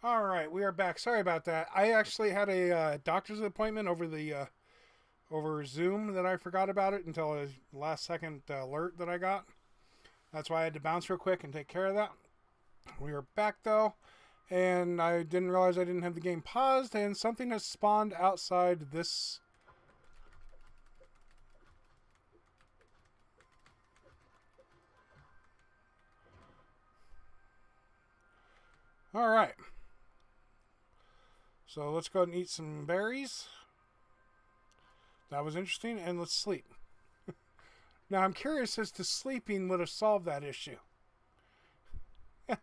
All right, we are back. Sorry about that. I actually had a doctor's appointment over the over Zoom that I forgot about it until the last second alert that I got. That's why I had to bounce real quick and take care of that. We are back though, and I didn't realize I didn't have the game paused, and something has spawned outside this. All right, so let's go ahead and eat some berries. That was interesting, and let's sleep. Now I'm curious as to sleeping would have solved that issue.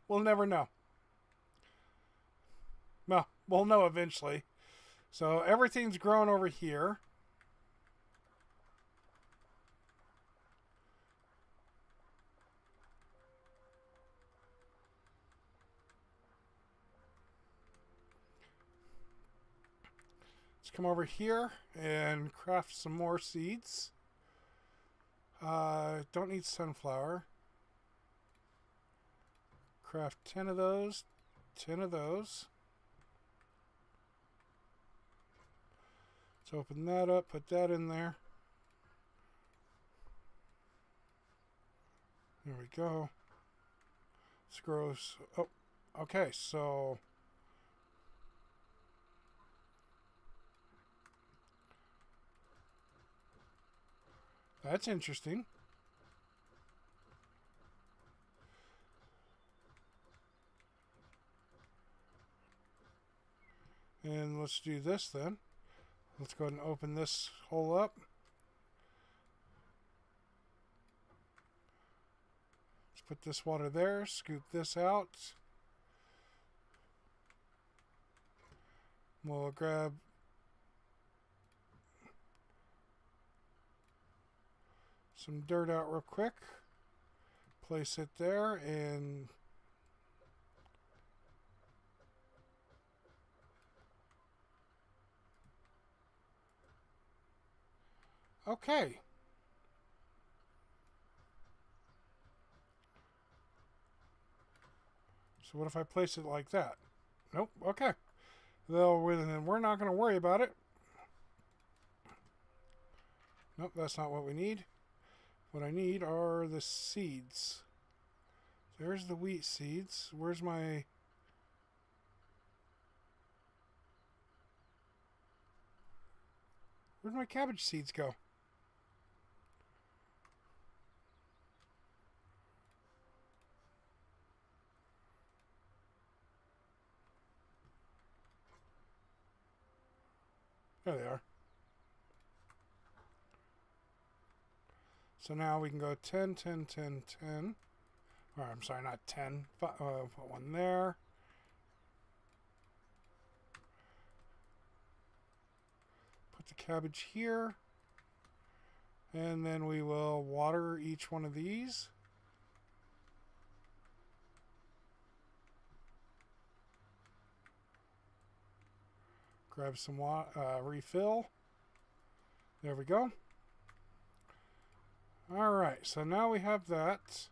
We'll never know. Well, we'll know eventually. So everything's grown over here. Let's come over here and craft some more seeds. Don't need sunflower. Craft 10 of those. 10 of those. Let's open that up, put that in there. There we go. This grows. Oh, okay, so. That's interesting. And let's do this then. Let's go ahead and open this hole up. Let's put this water there, scoop this out. We'll grab some dirt out real quick. Place it there and okay. So what if I place it like that? Nope. Okay. Though we're not going to worry about it. Nope, that's not what we need. What I need are the seeds. There's the wheat seeds. Where's my... Where'd my cabbage seeds go? There they are. So now we can go 10, 10, 10, 10. Or I'm sorry, not 10. Put one there. Put the cabbage here. And then we will water each one of these. Grab some refill. There we go. All right, so now we have that.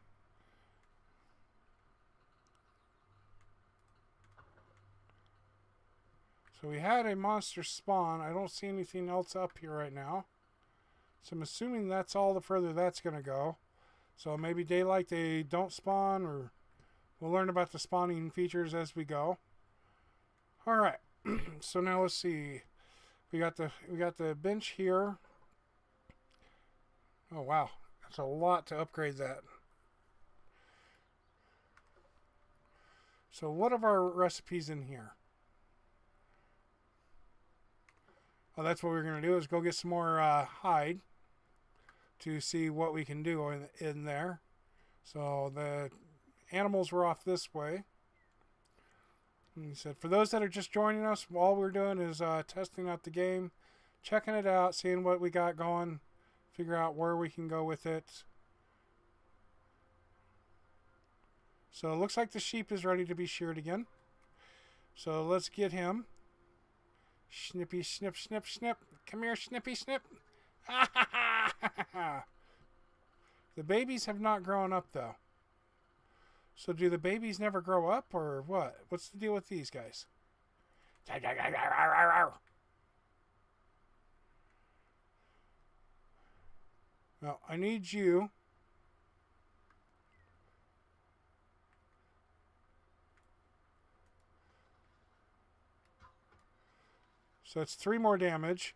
So we had a monster spawn. I don't see anything else up here right now. So I'm assuming that's all the further that's going to go. So maybe daylight they don't spawn, or we'll learn about the spawning features as we go. All right. So now let's see. We got the bench here. Oh wow, that's a lot to upgrade that. So what are our recipes in here? Oh, that's what we're going to do is go get some more hide to see what we can do in there. So the animals were off this way. And he said, for those that are just joining us, all we're doing is testing out the game, checking it out, seeing what we got going, figure out where we can go with it. So it looks like the sheep is ready to be sheared again. So let's get him. Snippy, snip, snip, snip. Come here, snippy, snip. The babies have not grown up, though. So do the babies never grow up or what? What's the deal with these guys? Well, I need you. So it's 3 more damage.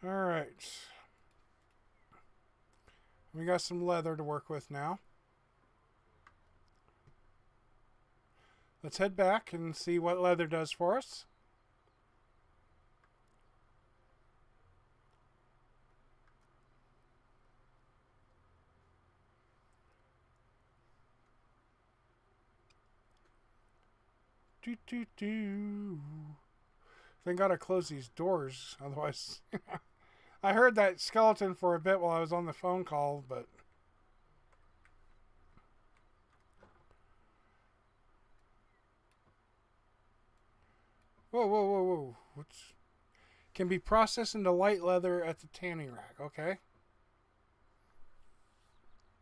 All right. We got some leather to work with now. Let's head back and see what leather does for us. Do do do. Thank God I closed these doors. Otherwise, I heard that skeleton for a bit while I was on the phone call, but whoa, whoa, whoa, whoa! What's can be processed into light leather at the tanning rack? Okay,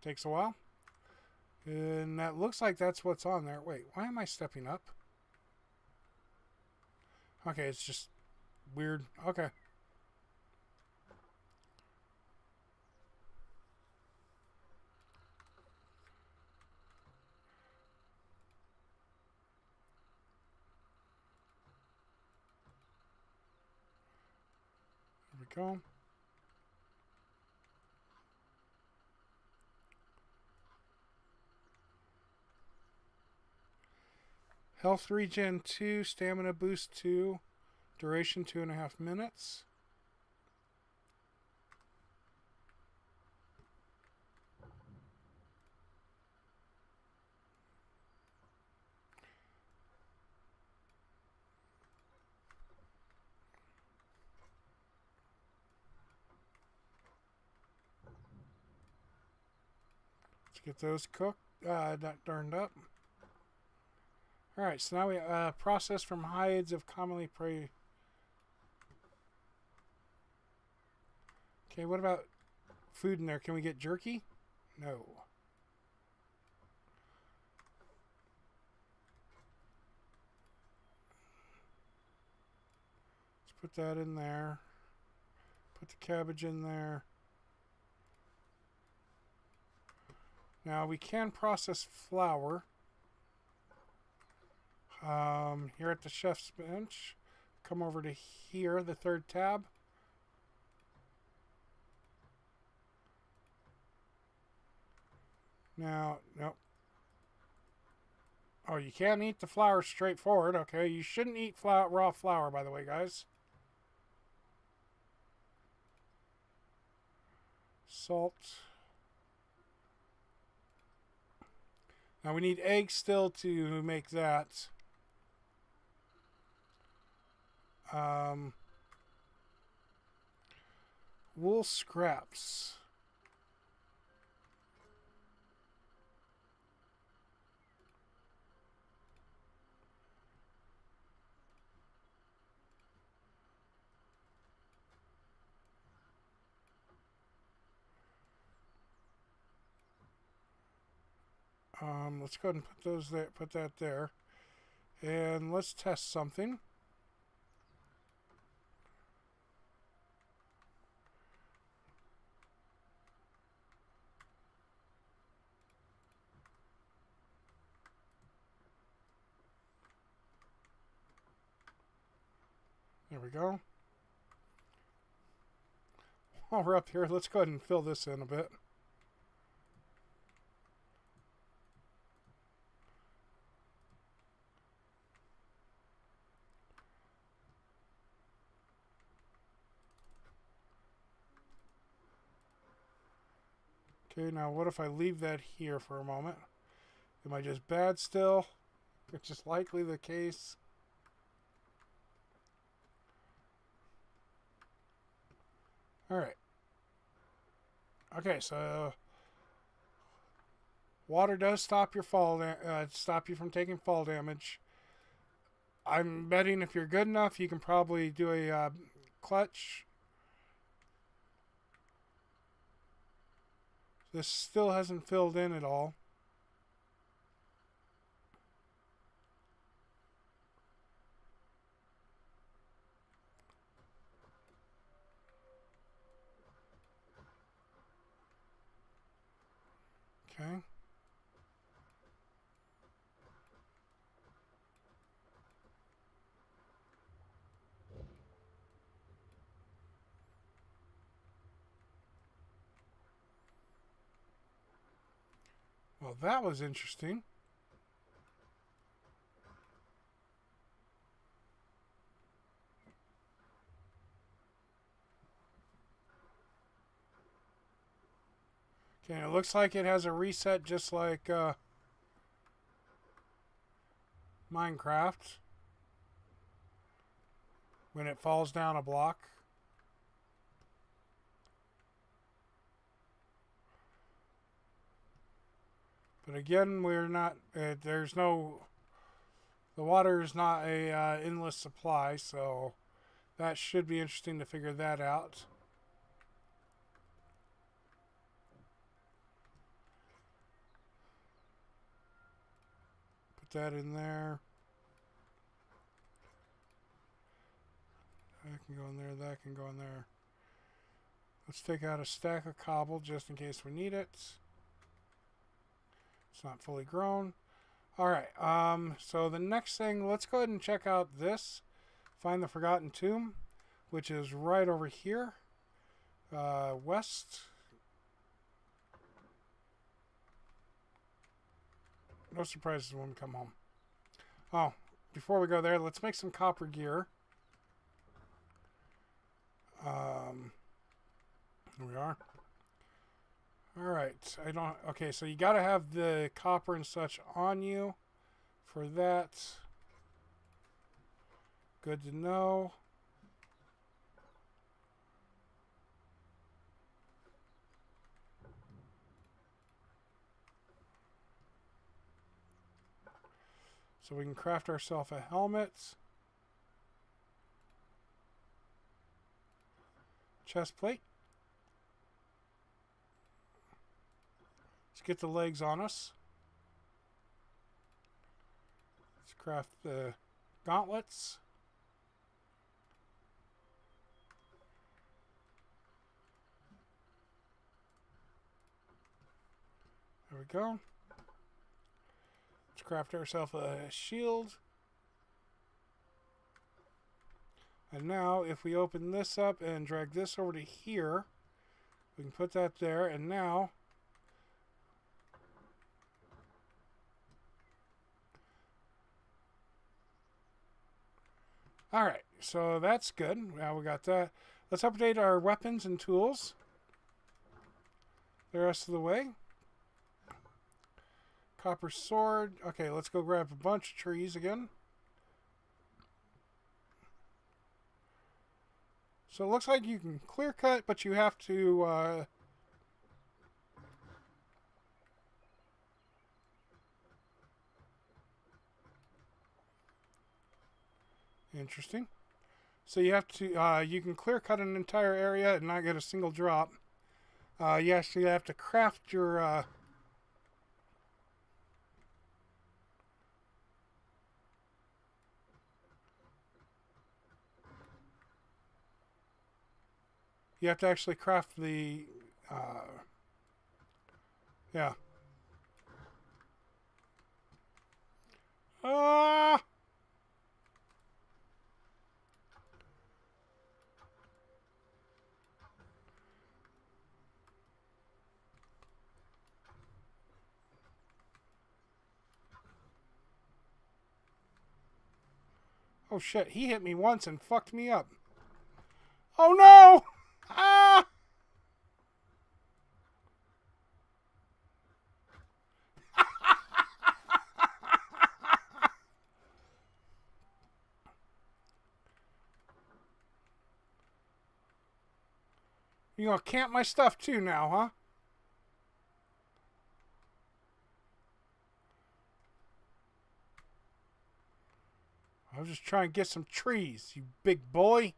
takes a while, and that looks like that's what's on there. Wait, why am I stepping up? Okay, it's just weird. Okay. There we go. Health regen 2, stamina boost 2, duration 2.5 minutes. Let's get those cooked, not burned up. Alright, so now we process from hides of commonly prey. Okay, what about food in there? Can we get jerky? No. Let's put that in there. Put the cabbage in there. Now we can process flour. Here at the chef's bench. Come over to here, the 3rd tab. Now, nope. Oh, you can't eat the flour straightforward. Okay, you shouldn't eat raw flour, by the way, guys. Salt. Now we need eggs still to make that. Wool scraps. Let's go ahead and put those there. Put that there, and let's test something. There we go. While we're up here, let's go ahead and fill this in a bit. Okay, now what if I leave that here for a moment? Am I just bad still? Which is likely the case. Alright. Okay, so water does stop your stop you from taking fall damage. I'm betting if you're good enough, you can probably do a clutch. This still hasn't filled in at all. Okay. Well, that was interesting. Okay, it looks like it has a reset just like Minecraft when it falls down a block. But again, we're not, there's no, the water is not a endless supply, so that should be interesting to figure that out. Put that in there. That can go in there, that can go in there. Let's take out a stack of cobble just in case we need it. It's not fully grown. Alright, so the next thing, let's go ahead and check out this. Find the Forgotten Tomb, which is right over here. West. No surprises when we come home. Oh, before we go there, let's make some copper gear. Here we are. Alright, okay, so you gotta have the copper and such on you for that. Good to know. So we can craft ourselves a helmet. Chest plate. Let's get the legs on us. Let's craft the gauntlets. There we go. Let's craft ourselves a shield. And now, if we open this up and drag this over to here, we can put that there. And now, alright, so that's good. Now we got that. Let's update our weapons and tools the rest of the way. Copper sword. Okay, let's go grab a bunch of trees again. So it looks like you can clear cut, but you have to interesting. So you have to you can clear cut an entire area and not get a single drop. You actually have to craft your you have to actually craft the yeah. Ah! Oh shit, he hit me once and fucked me up. Oh no! Ah! You gonna camp my stuff too now, huh? I was just trying to get some trees, you big boy.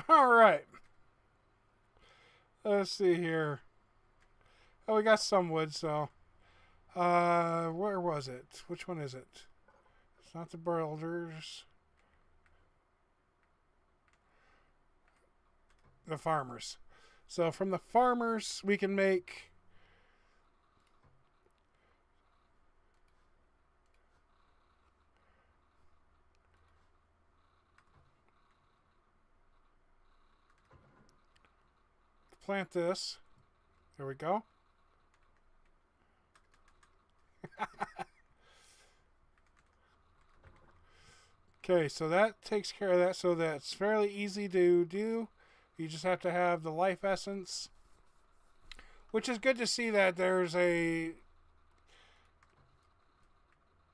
All right. Let's see here. Oh, we got some wood, so. Where was it? Which one is it? It's not the builders. The farmers. So from the farmers, we can make plant this. There we go. Okay, so that takes care of that. So that's fairly easy to do. You just have to have the life essence, which is good to see that there's a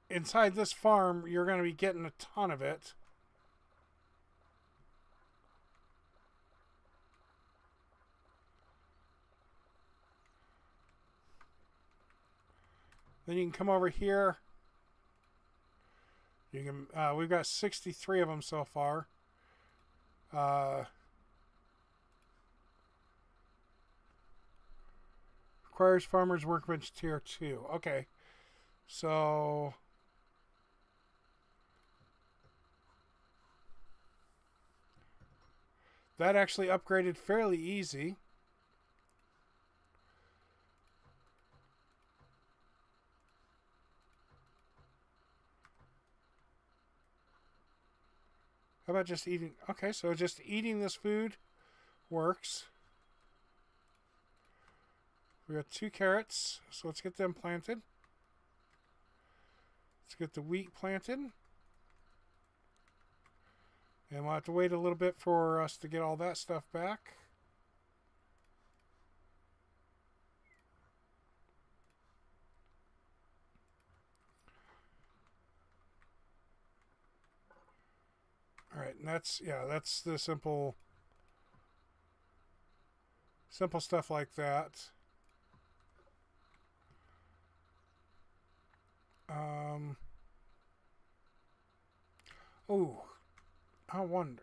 inside this farm. You're going to be getting a ton of it. Then you can come over here. You can. We've got 63 of them so far. Requires farmer's workbench tier 2. Okay, so that actually upgraded fairly easy. How about just eating? Okay, so just eating this food works. We got 2 carrots, so let's get them planted. Let's get the wheat planted. And we'll have to wait a little bit for us to get all that stuff back. Alright, and that's the simple stuff like that. Oh, I wonder.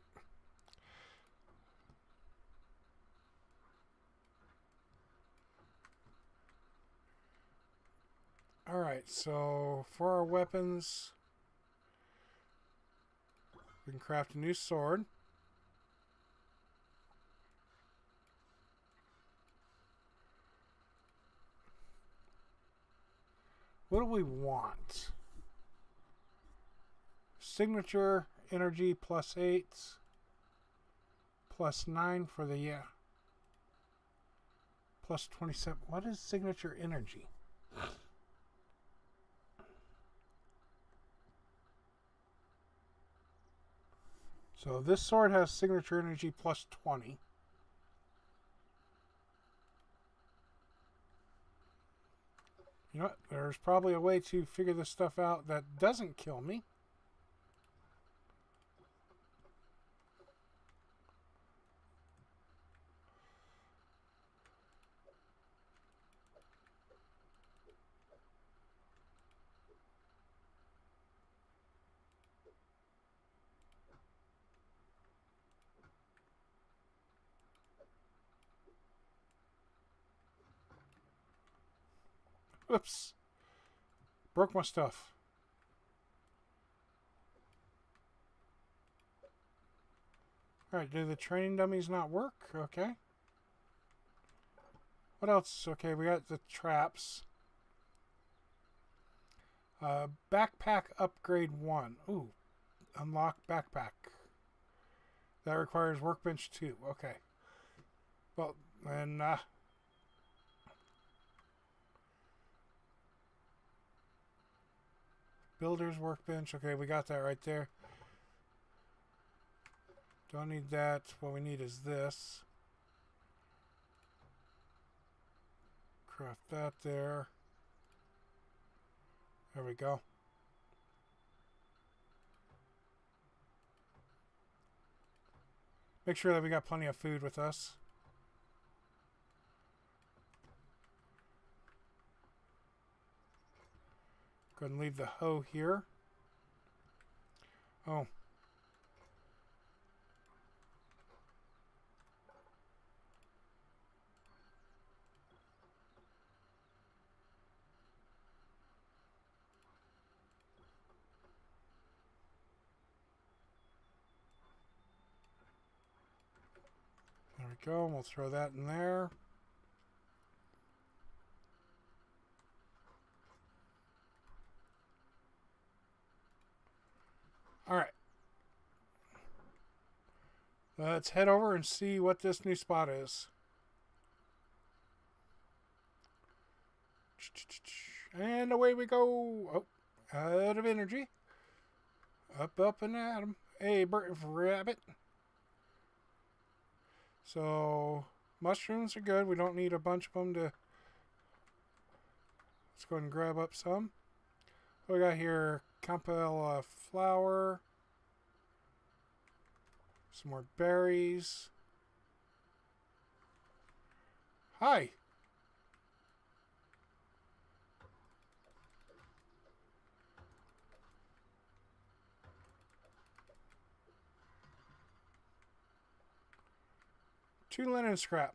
Alright, so for our weapons, we can craft a new sword. What do we want? Signature energy +8, +9 for the +27. What is signature energy? So this sword has signature energy +20. You know what? There's probably a way to figure this stuff out that doesn't kill me. Oops. Broke my stuff. Alright, do the training dummies not work? Okay. What else? Okay, we got the traps. Backpack upgrade 1. Ooh. Unlock backpack. That requires workbench 2. Okay. Well, then, builder's workbench. Okay, we got that right there. Don't need that. What we need is this. Craft that there. we go. Make sure that we got plenty of food with us. Go ahead and leave the hoe here. Oh. There we go. We'll throw that in there. All right. Let's head over and see what this new spot is. And away we go. Oh, out of energy. Up, and at 'em. Hey, rabbit. So, mushrooms are good. We don't need a bunch of them to... Let's go ahead and grab up some. What we got here? Campbell flour. Some more berries. Hi. Two linen scrap.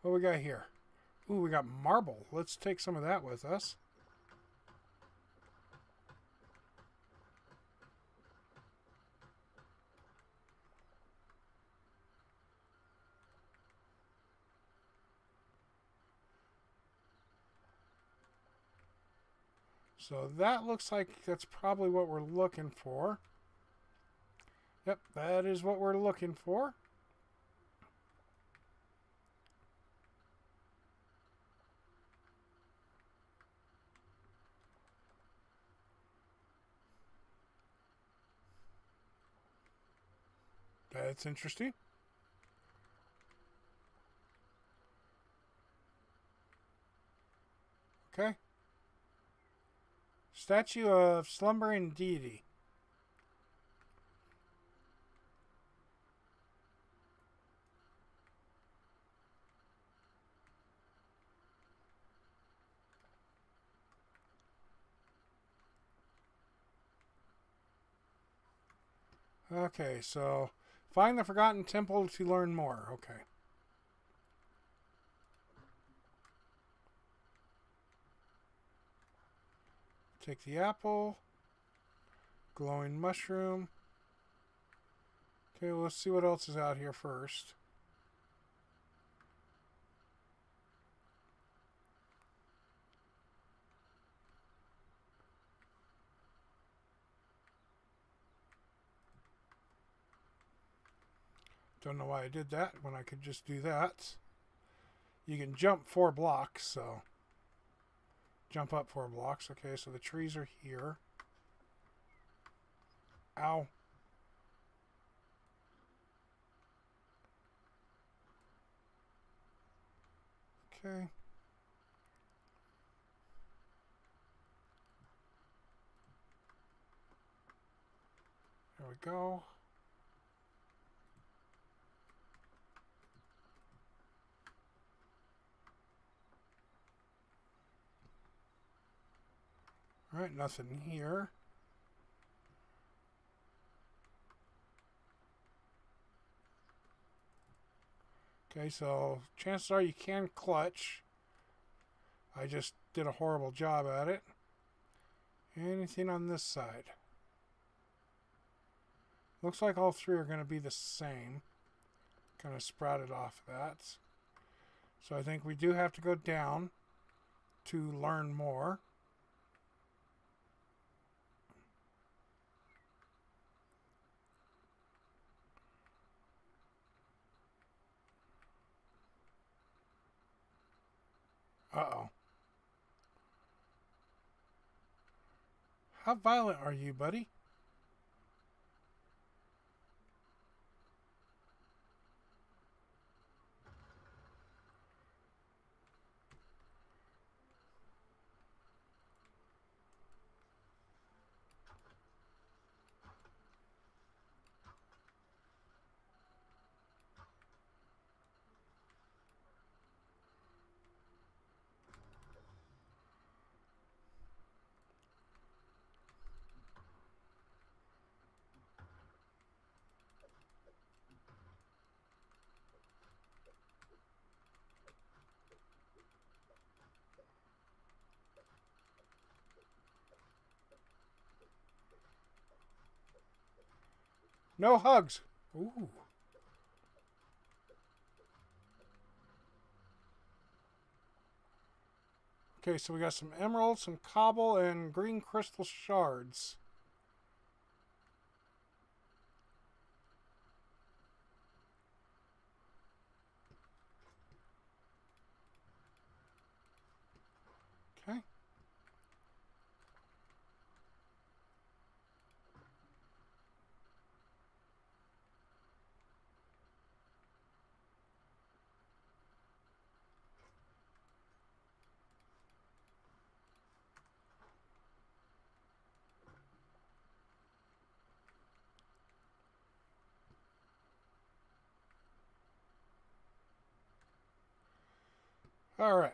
What we got here? Ooh, we got marble. Let's take some of that with us. So that looks like that's probably what we're looking for. Yep, that is what we're looking for. That's interesting. Okay. Statue of Slumbering Deity. Okay, so find the Forgotten Temple to learn more. Okay. Take the apple. Glowing mushroom. Okay, well, let's see what else is out here first. Don't know why I did that when I could just do that. You can jump 4 blocks, so... Jump up 4 blocks. Okay, so the trees are here. Ow. Okay. There we go. Alright, nothing here. Okay, so chances are you can clutch. I just did a horrible job at it. Anything on this side? Looks like all 3 are going to be the same. Kind of sprouted off of that. So I think we do have to go down to learn more. Uh-oh. How violent are you, buddy? No hugs. Ooh. Okay, so we got some emeralds, some cobble, and green crystal shards. Okay. All right.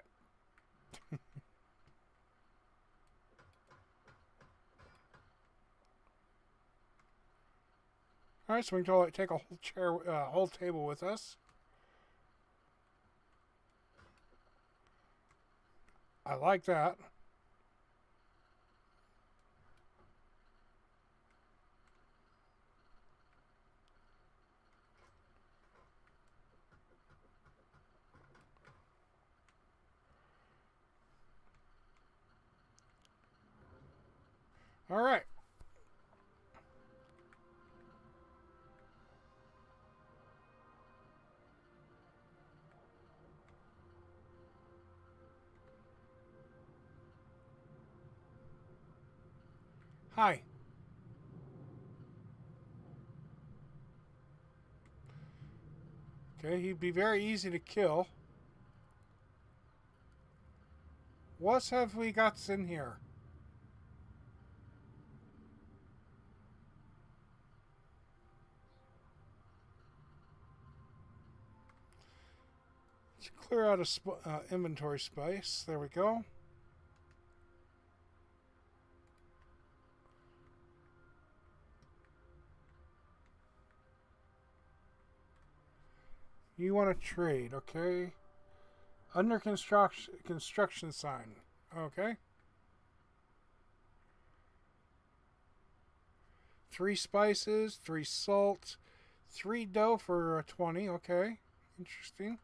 All right, so we can take a whole chair, whole table with us. I like that. All right. Hi. Okay, he'd be very easy to kill. What have we got in here? Let's clear out a inventory space. There we go. You want to trade, okay? Under construction sign. Okay. 3 spices, 3 salt, 3 dough for 20. Okay. Interesting.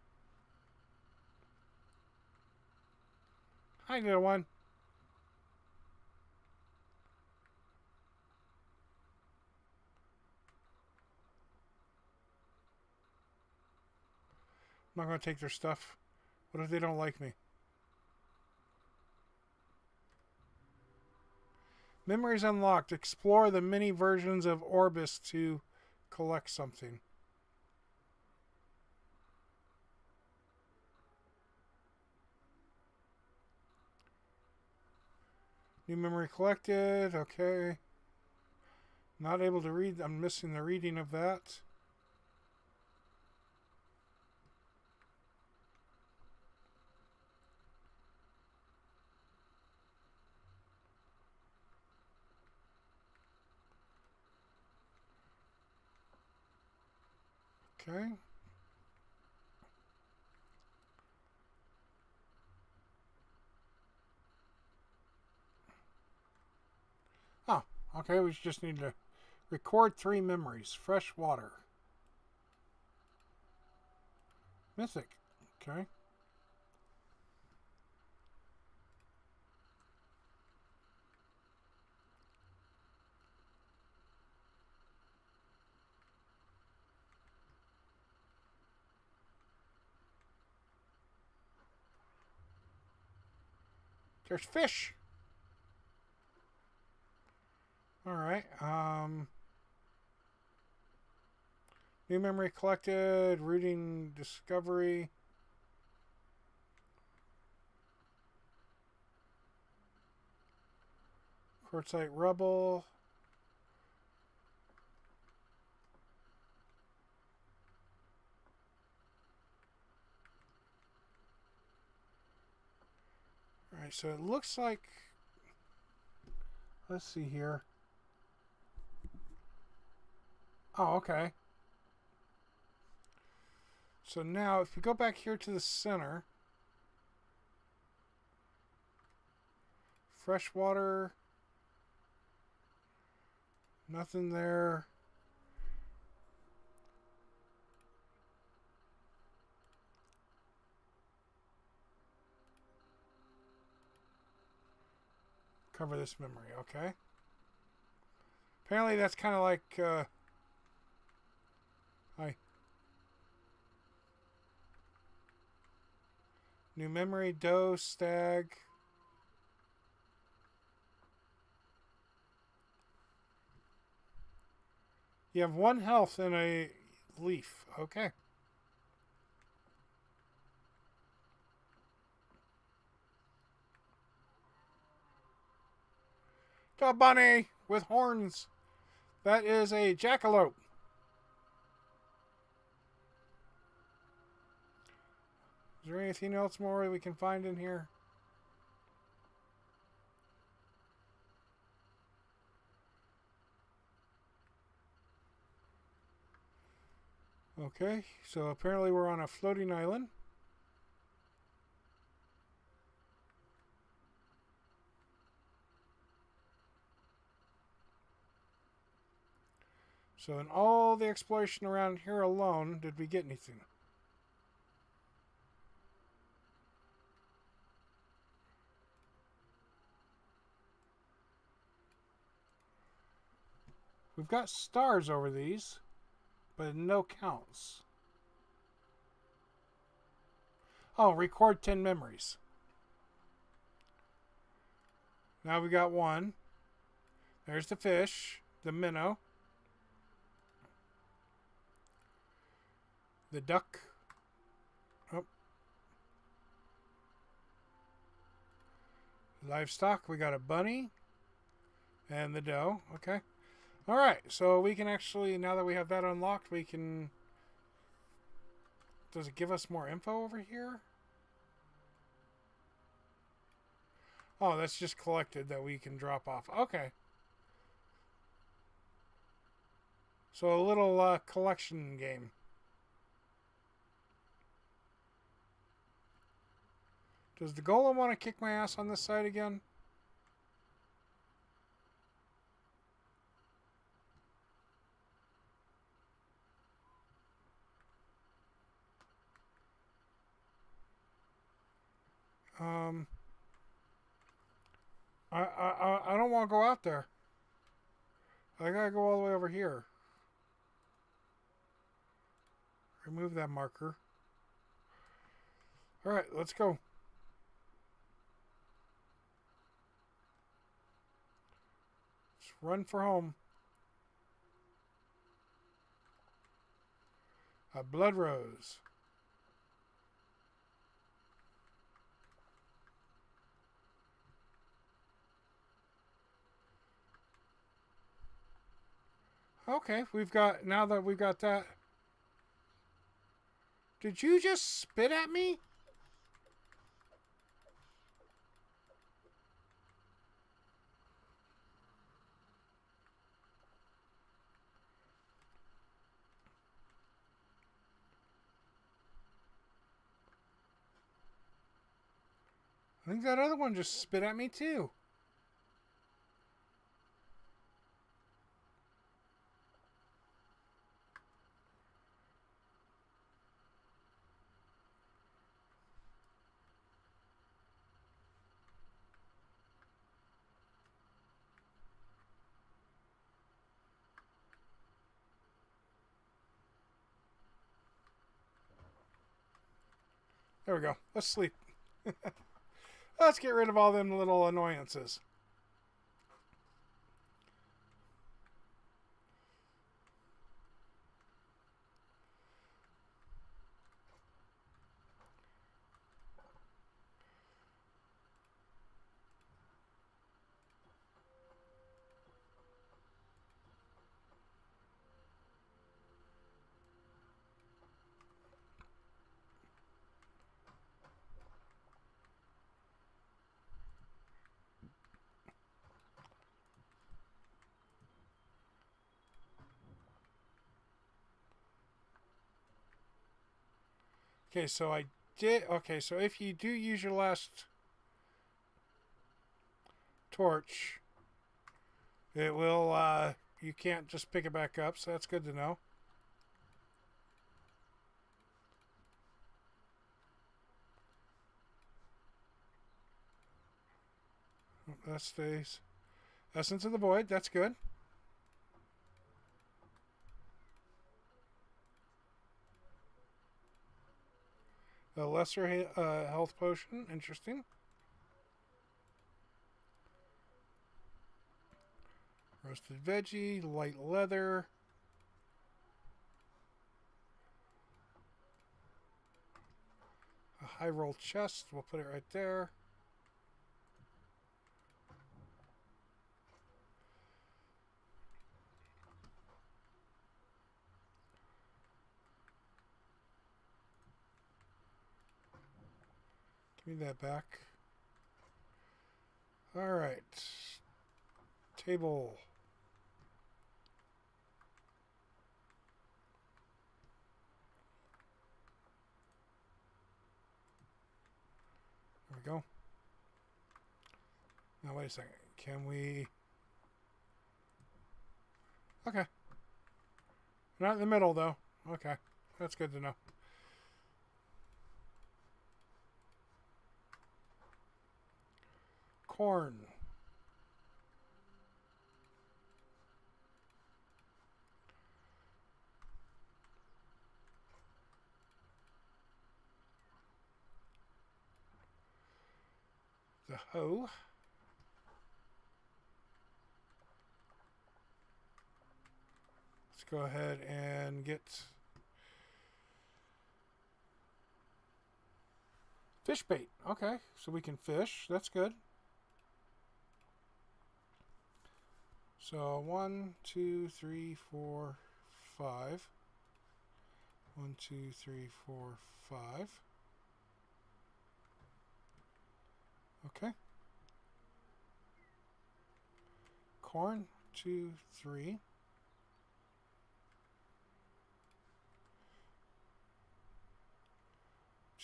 Hi, little one. I'm not going to take their stuff. What if they don't like me? Memories unlocked. Explore the mini versions of Orbis to collect something. New memory collected. Okay. Not able to read. I'm missing the reading of that. Okay. Oh, okay. We just need to record 3 memories. Fresh water. Mythic. Okay. There's fish. All right. New memory collected. Routing discovery. Quartzite rubble. All right, so it looks like, let's see here. Oh, okay. So now if we go back here to the center, fresh water, nothing there. Cover this memory, okay. Apparently that's kind of like, hi. New memory, doe, stag. You have 1 health in a leaf, okay. A bunny with horns. That is a jackalope. Is there anything else more we can find in here? Okay, so apparently we're on a floating island. So in all the exploration around here alone, did we get anything? We've got stars over these, but no counts. Oh, record 10 memories. Now we got 1. There's the fish, the minnow, the duck. Oh. Livestock, we got a bunny and the doe. Okay. All right, so we can actually, now that we have that unlocked, we can... Does it give us more info over here? Oh, that's just collected that we can drop off. Okay. So a little collection game. Does the golem want to kick my ass on this side again? I don't want to go out there. I gotta go all the way over here. Remove that marker. Alright, let's go. Let's run for home. A blood rose. Okay, we've got, now that we've got that. Did you just spit at me? I think that other one just spit at me too. There we go. Let's sleep. Let's get rid of all them little annoyances. Okay, so I did. Okay, so if you do use your last torch, it will, you can't just pick it back up, so that's good to know. That stays. Essence of the Void, that's good. A lesser health potion, interesting. Roasted veggie, light leather. A high roll chest, we'll put it right there. Give me that back. Alright. Table. There we go. Now wait a second. Can we... Okay. Not in the middle though. Okay. That's good to know. Corn. The hoe. Let's go ahead and get fish bait. Okay, so we can fish. That's good. So 1, 2, 3, 4, 5. 1, 2, 3, 4, 5. Okay. Corn, 2, 3.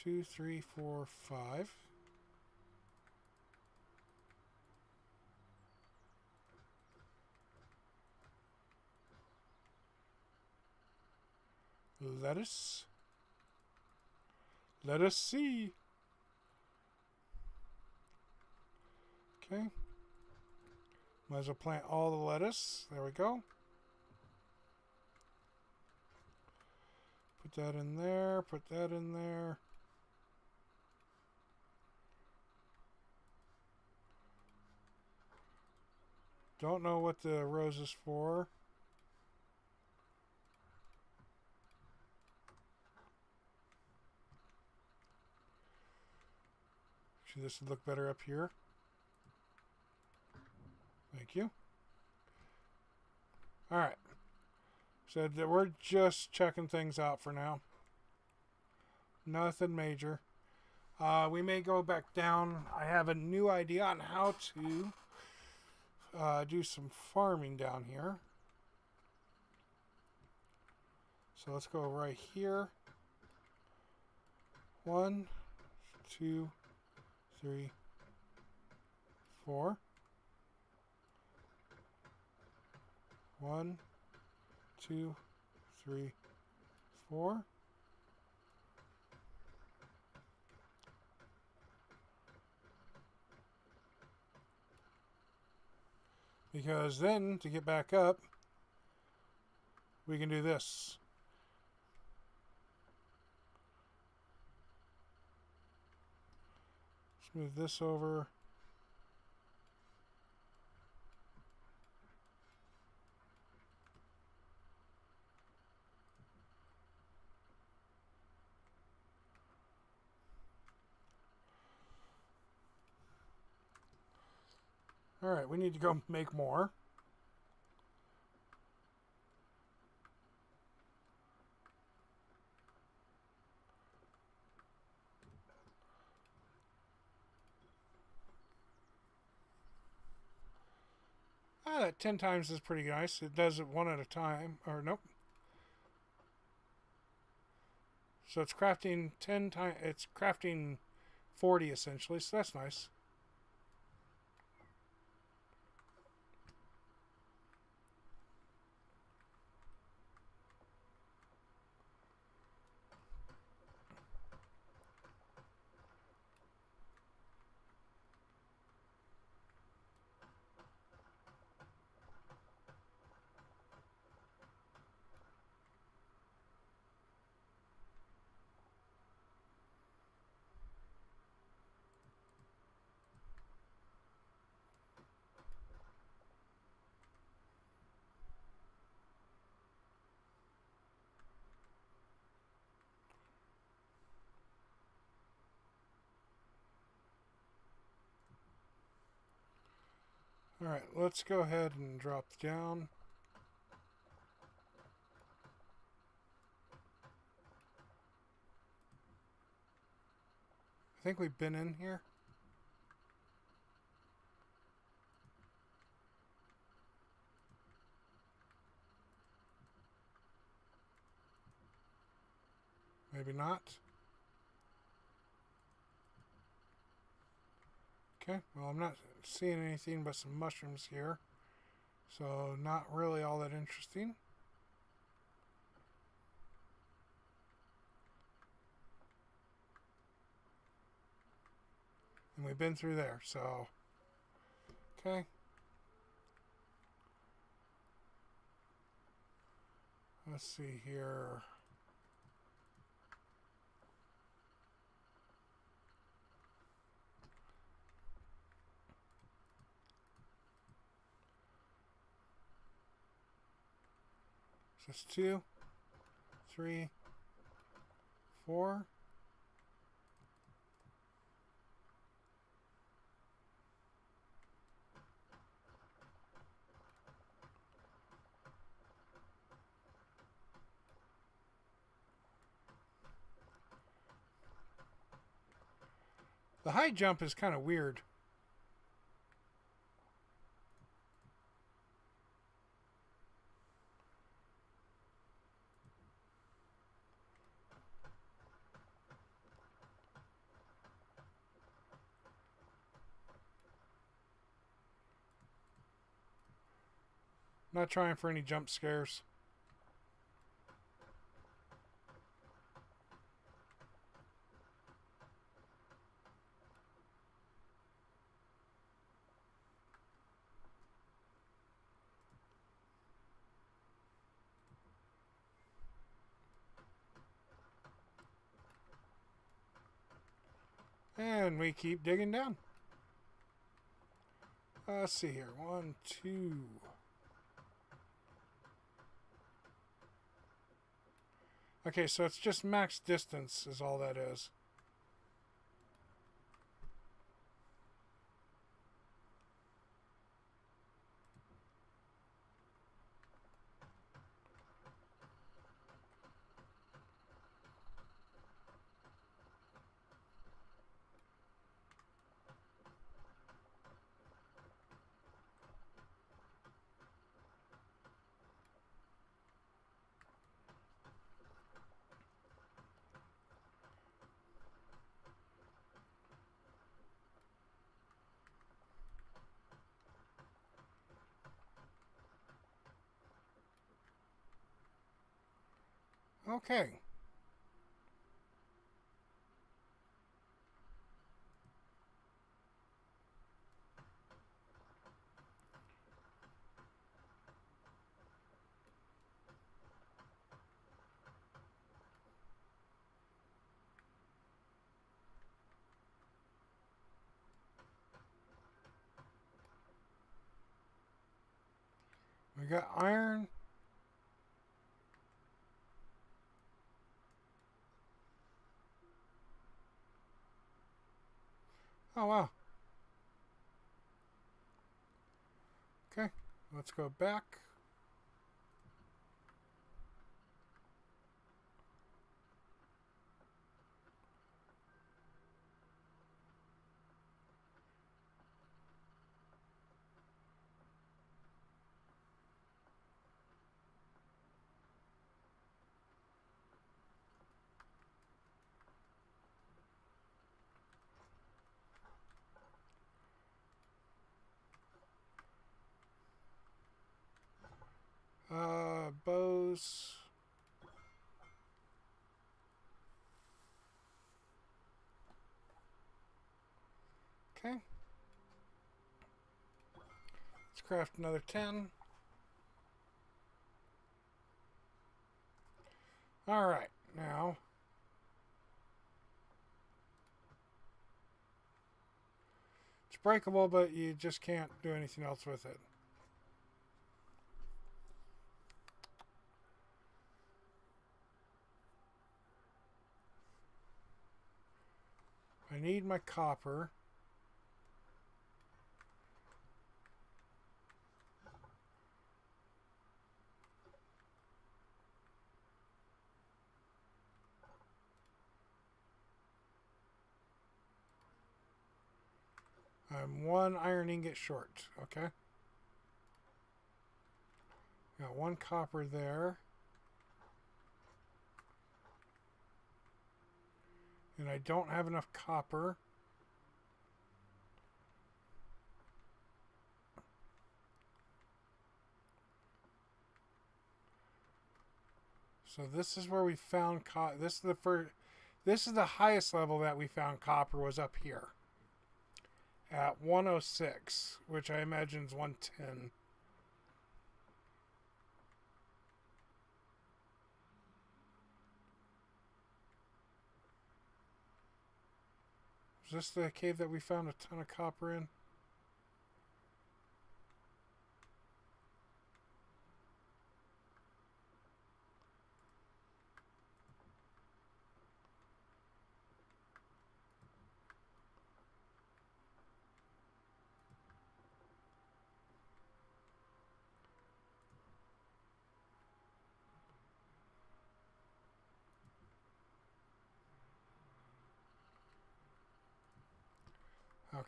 Two, three, four, 5. Lettuce. Let us see. Okay. Might as well plant all the lettuce. There we go. Put that in there. Put that in there. Don't know what the rose is for. Actually, this would look better up here. Thank you. Alright. So we're just checking things out for now. Nothing major. We may go back down. I have a new idea on how to do some farming down here. So let's go right here. 1, 2, 3, 4. 1, 2, 3, 4. Because then, to get back up, we can do this. Let's move this over. Alright, we need to go make more. That 10 times is pretty nice. It does it one at a time. Or nope. So it's crafting 10 times. It's crafting 40 essentially. So that's nice. Alright, let's go ahead and drop down. I think we've been in here. Maybe not. Okay, well, I'm not seeing anything but some mushrooms here. So, not really all that interesting. And we've been through there, so... Okay. Let's see here. Just 2, 3, 4. The high jump is kind of weird. Not trying for any jump scares. And we keep digging down. Let's see here. 1, 2. Okay, so it's just max distance is all that is. Okay. got iron. Oh, wow. Okay, let's go back. Bows. Okay. Let's craft another 10. Alright, now it's breakable, but you just can't do anything else with it. I need my copper. I'm one iron ingot short. Okay. Got one copper there. And I don't have enough copper. So this is where we found copper. This is the first. This is the highest level that we found copper was up here at 106, which I imagine is 110. Is this the cave that we found a ton of copper in?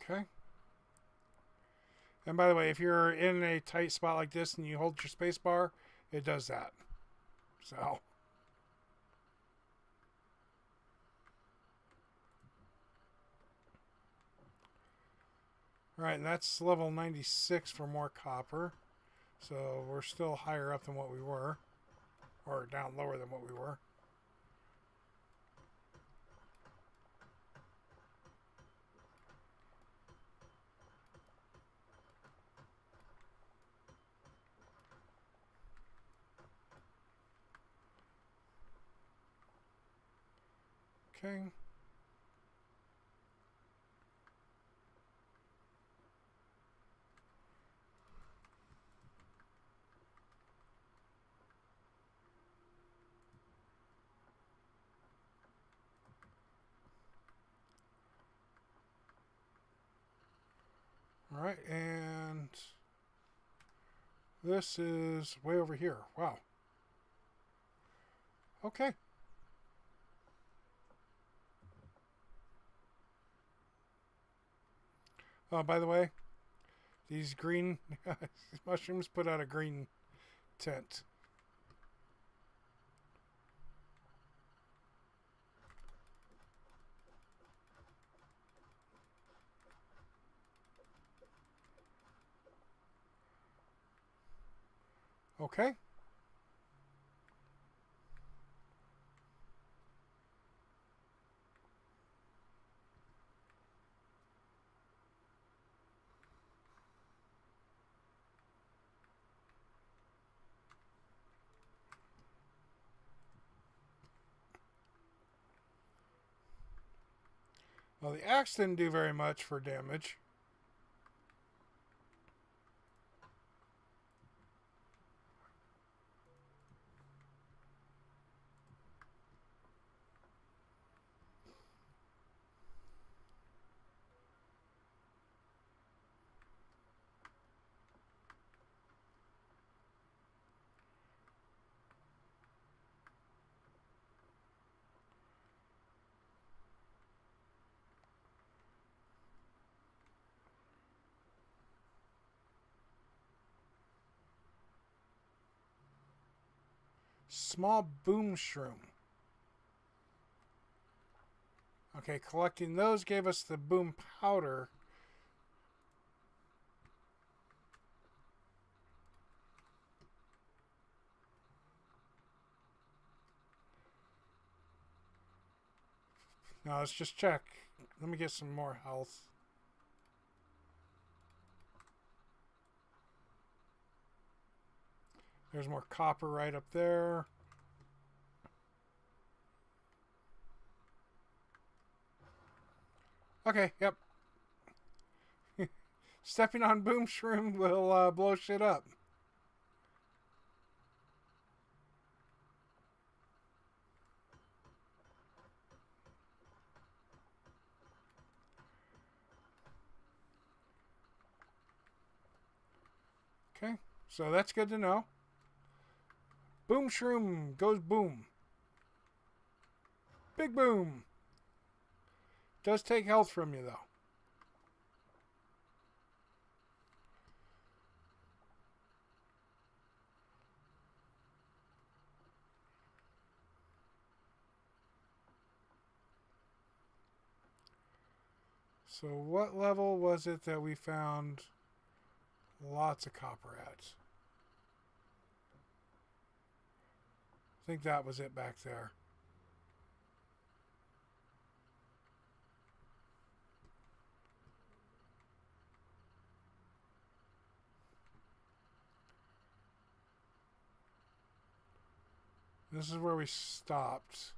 Okay. And by the way, if you're in a tight spot like this and you hold your space bar, it does that. So. Alright, and that's level 96 for more copper. So we're still higher up than what we were. Or down lower than what we were. Okay. Alright, and this is way over here. Wow. Okay. Oh, by the way, these green mushrooms put out a green tint. Okay. Well, the axe didn't do very much for damage. Small boom shroom. Okay, collecting those gave us the boom powder. Now let's just check. Let me get some more health. There's more copper right up there. Okay, yep. Stepping on boom shroom will blow shit up. Okay, so that's good to know. Boom shroom goes boom. Big boom. Does take health from you though. So what level was it that we found lots of copper at? I think that was it back there. This is where we stopped.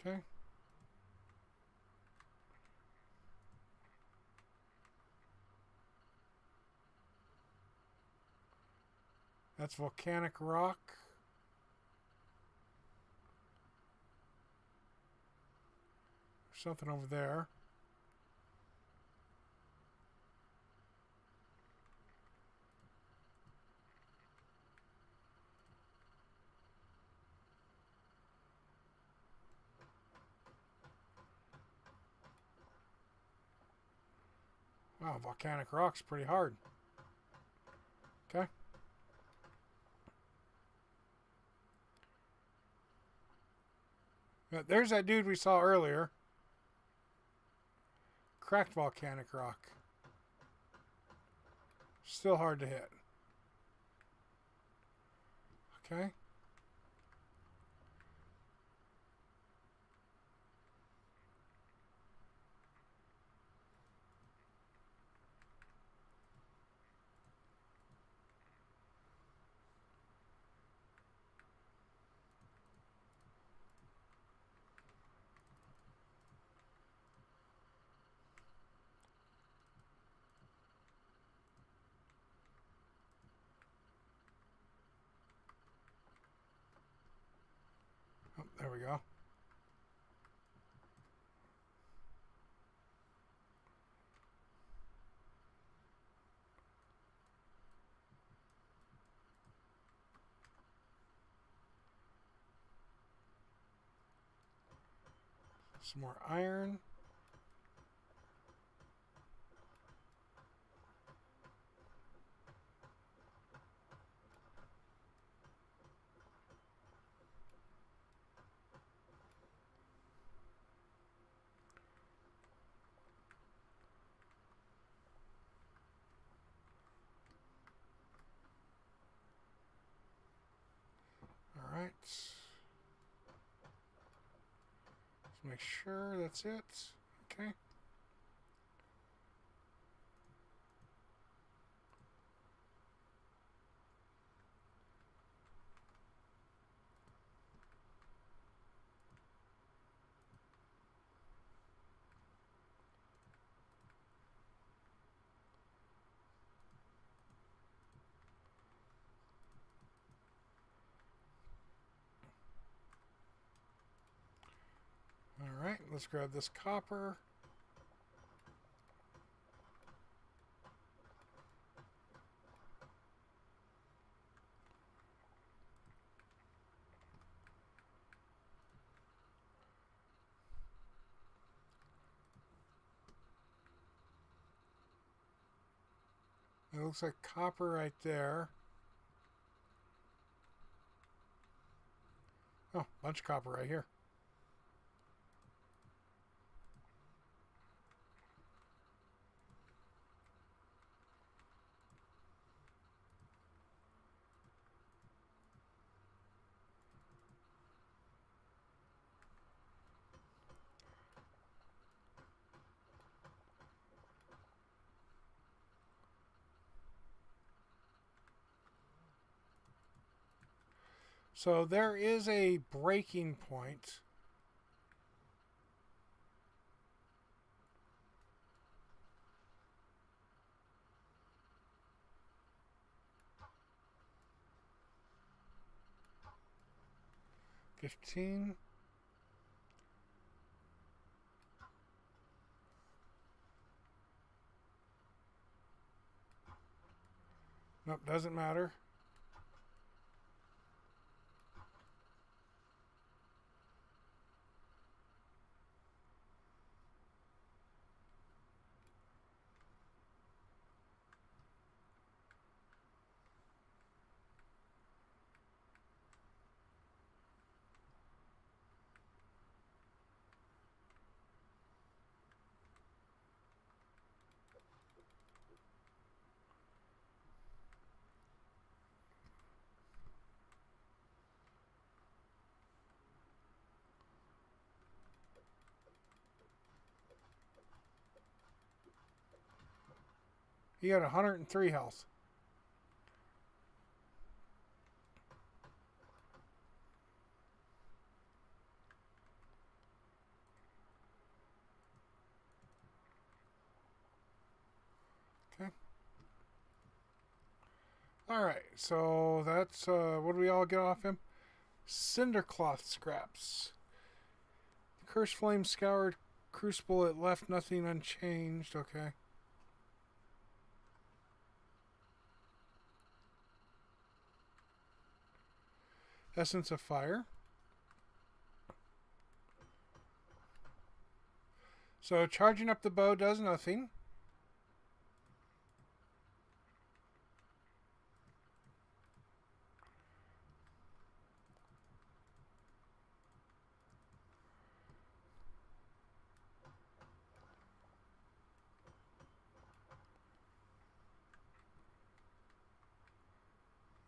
Okay. That's volcanic rock. There's something over there. Wow, volcanic rock's pretty hard. Okay. There's that dude we saw earlier. Cracked volcanic rock. Still hard to hit. Okay. Oh, there we go. Some more iron. All right. Let's make sure that's it. Okay. All right, let's grab this copper. looks like copper right there. Oh, bunch of copper right here. So there is a breaking point. $15. Nope, doesn't matter. He had 103 health. Okay. Alright, so that's, what do we all get off him? Cindercloth scraps. The Cursed Flame scoured crucible, it left nothing unchanged. Okay. Essence of Fire. So charging up the bow does nothing.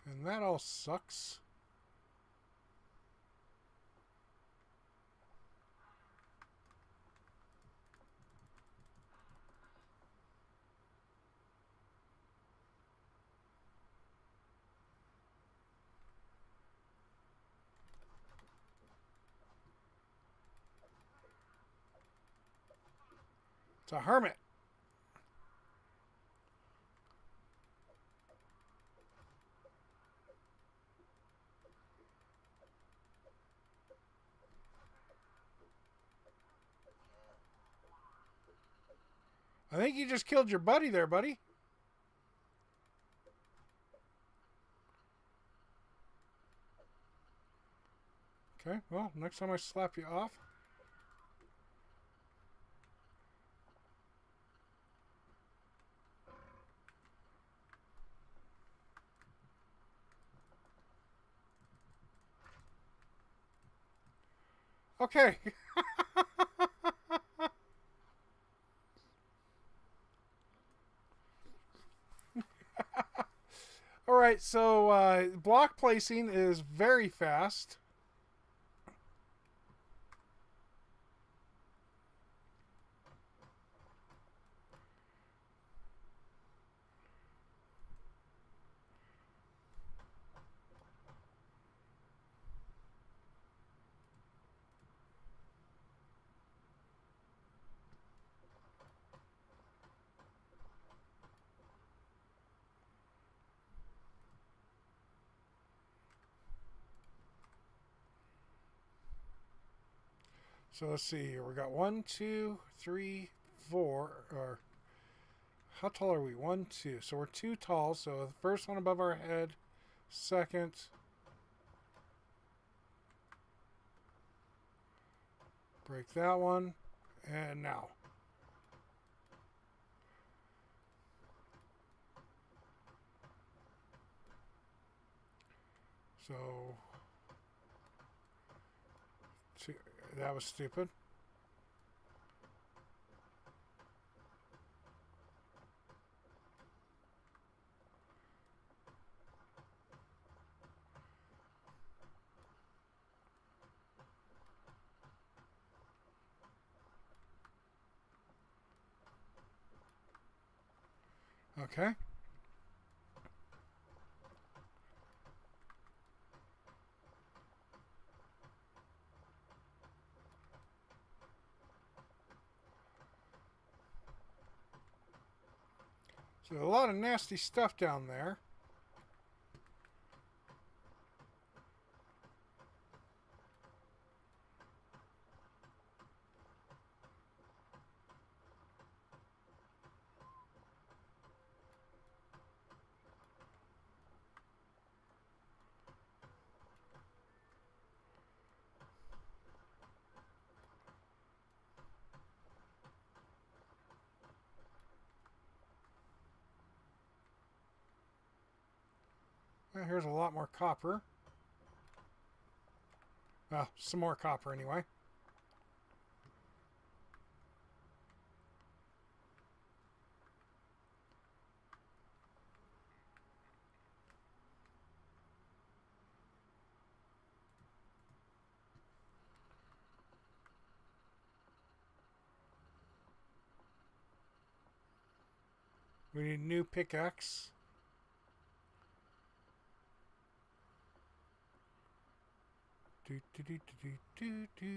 And that all sucks. It's a hermit. I think you just killed your buddy there, buddy. Okay, well, next time I slap you off. Okay. All right, so block placing is very fast. So let's see here. We got 1, 2, 3, 4. Or how tall are we? 1, 2. So we're 2 tall. So the first one above our head. Second. Break that one. And now. So that was stupid. Okay. So a lot of nasty stuff down there. Well, here's a lot more copper. Well, some more copper anyway. We need a new pickaxe. Do, do, do, do, do, do.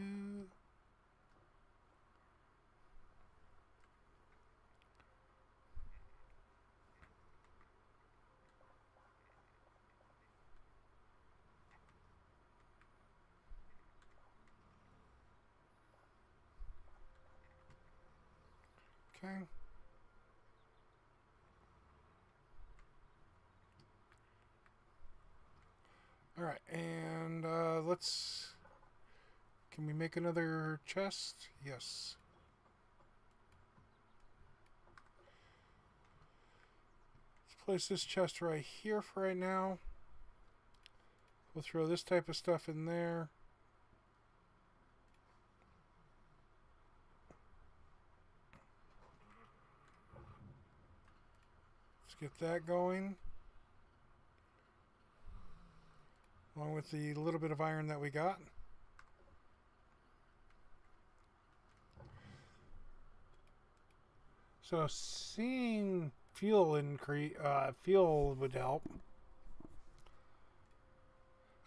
Okay. All right, and let's. Can we make another chest? Yes. Let's place this chest right here for right now. We'll throw this type of stuff in there. Let's get that going. Along with the little bit of iron that we got. So seeing fuel increase, fuel would help.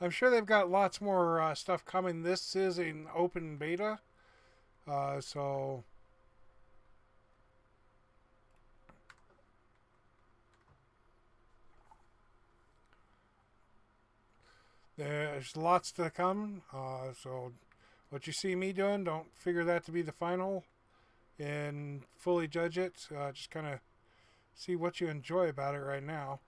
I'm sure they've got lots more stuff coming. This is an open beta, so there's lots to come. So what you see me doing, don't figure that to be the final and fully judge it. Just kind of see what you enjoy about it right now.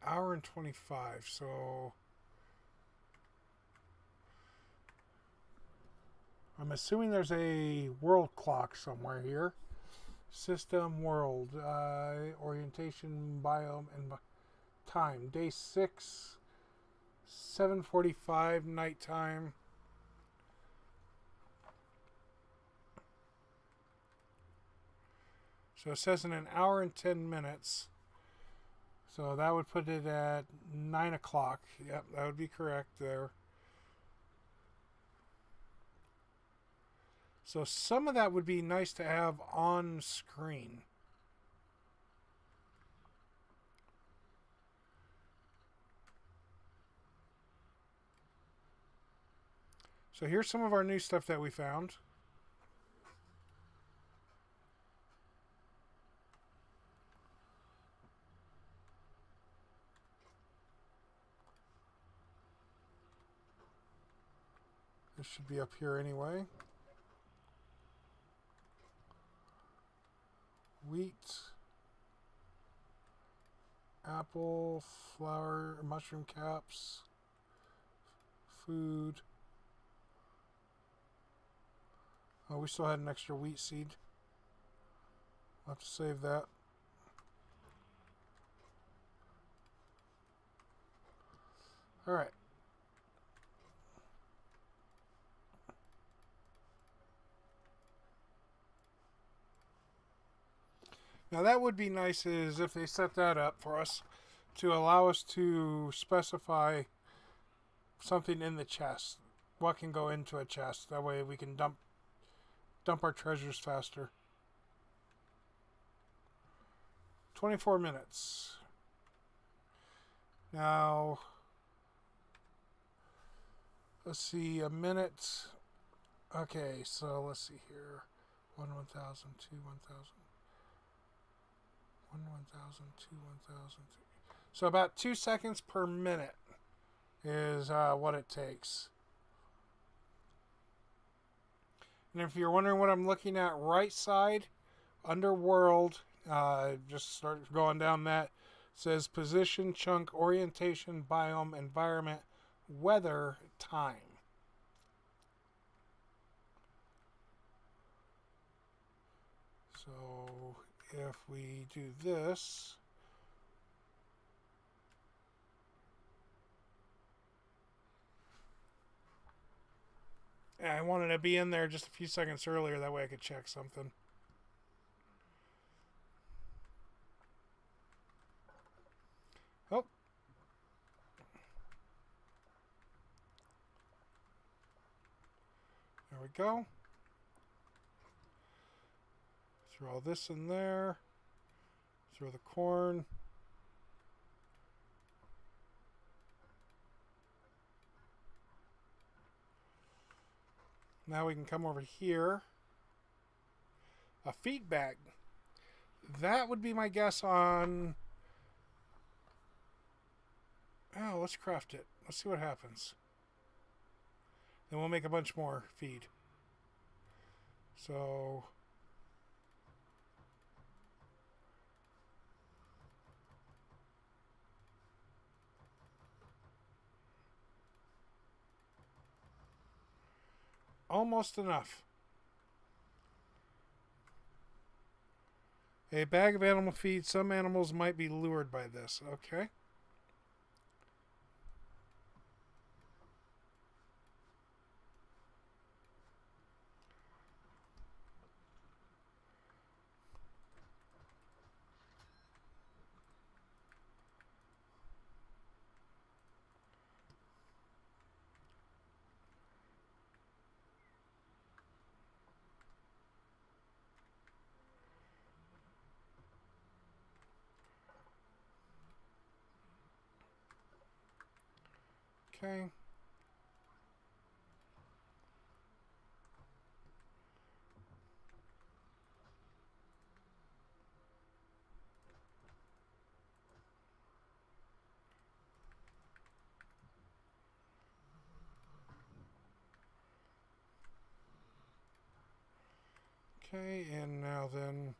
Hour and 25, so I'm assuming there's a world clock somewhere here. System, world, orientation, biome, and time. Day 6, 7:45, nighttime. So it says in an hour and 10 minutes. So that would put it at 9 o'clock. Yep, that would be correct there. So some of that would be nice to have on screen. So here's some of our new stuff that we found. This should be up here anyway. Wheat, apple, flour, mushroom caps, food. Oh, we still had an extra wheat seed. I'll have to save that. All right. Now that would be nice is if they set that up for us to allow us to specify something in the chest. What can go into a chest. That way we can dump our treasures faster. 24 minutes. Now, let's see, a minute. Okay, so let's see here. 1,000, 2, 1,000. 1,000, 2, 1,000. So about 2 seconds per minute is what it takes. And if you're wondering what I'm looking at, right side, underworld, just start going down that. It says position, chunk, orientation, biome, environment, weather, time. So if we do this, I wanted to be in there just a few seconds earlier, that way I could check something. Oh. There we go. Throw all this in there. Throw the corn. Now we can come over here. A feedback. That would be my guess on... Oh, let's craft it. Let's see what happens. Then we'll make a bunch more feed. So... almost enough. A bag of animal feed. Some animals might be lured by this. Okay. Okay. Okay, and now then...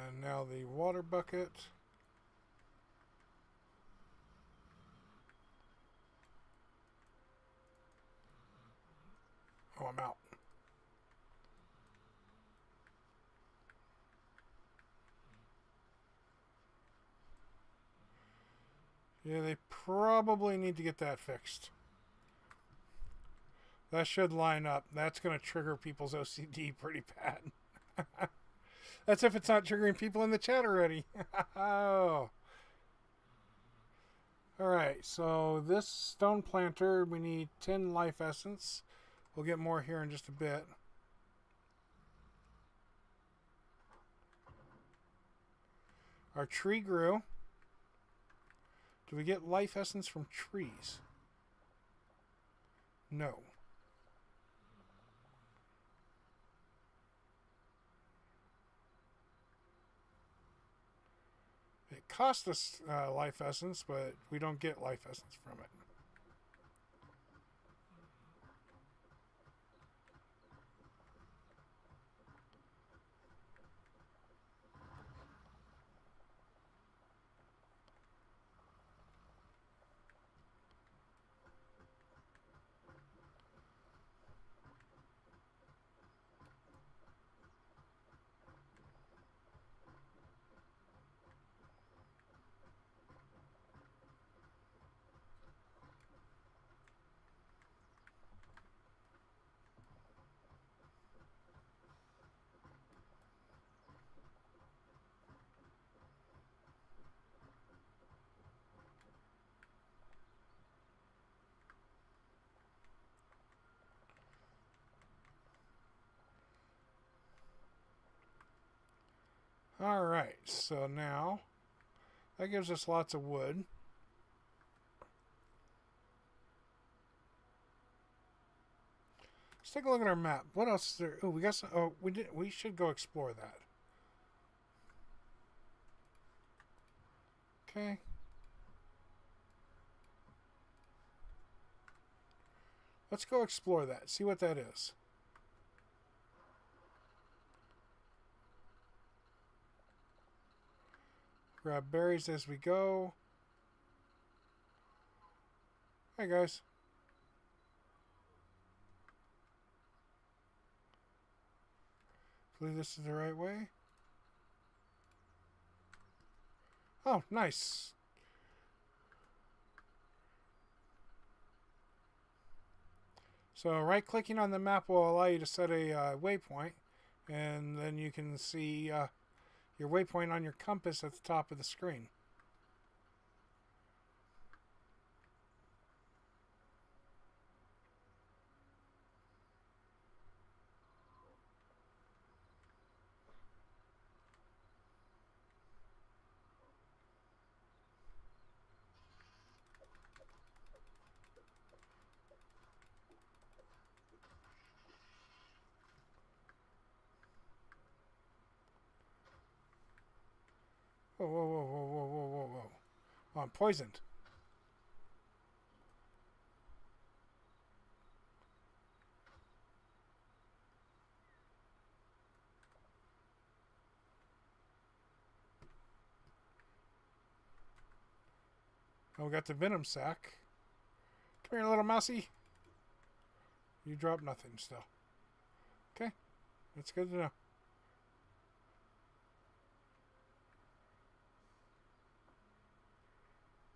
And now the water bucket. Oh, I'm out. Yeah, they probably need to get that fixed. That should line up. That's going to trigger people's OCD pretty bad. That's if it's not triggering people in the chat already. Oh. Alright, so this stone planter, we need 10 life essence. We'll get more here in just a bit. Our tree grew. Do we get life essence from trees? No. cost us life essence, but we don't get life essence from it. Alright, so now that gives us lots of wood. Let's take a look at our map. What else is there? Oh, we got some. Oh, we should go explore that. Okay. Let's go explore that. See what that is. Grab berries as we go. Hey guys. Believe this is the right way. Oh, nice. So right-clicking on the map will allow you to set a waypoint, and then you can see your waypoint on your compass at the top of the screen. Whoa, whoa, whoa, whoa, whoa, whoa, whoa, whoa. Oh, I'm poisoned. Oh, we got the venom sac. Come here, little mousey. You dropped nothing still. Okay, that's good to know.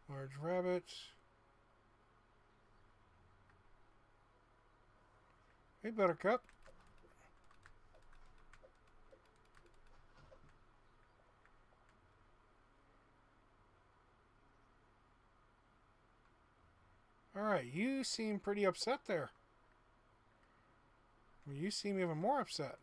Large rabbit. Hey, Buttercup. Alright, you seem pretty upset there. Well, you seem even more upset.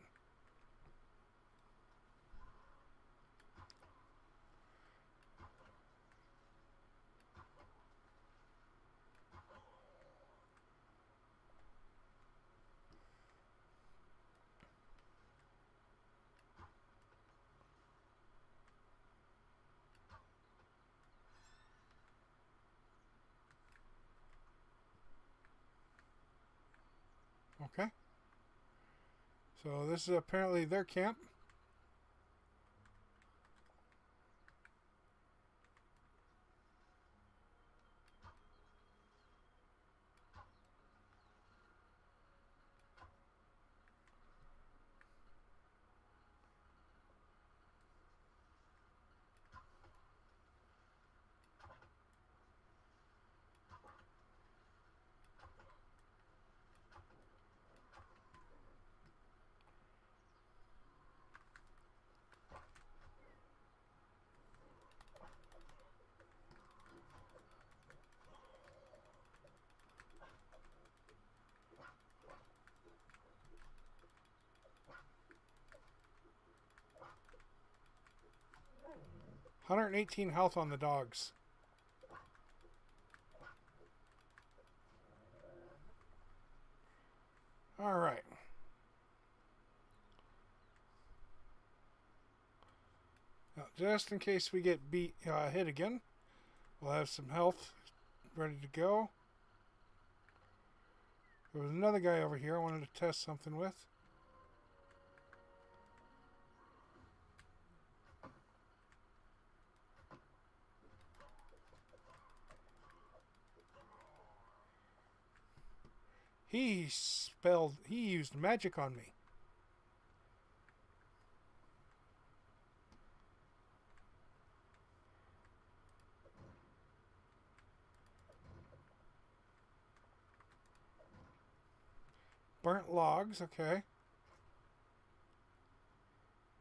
Okay. So this is apparently their camp. $118 health on the dogs. Alright. Now, just in case we get hit again, we'll have some health ready to go. There was another guy over here I wanted to test something with. He used magic on me. Burnt logs, okay.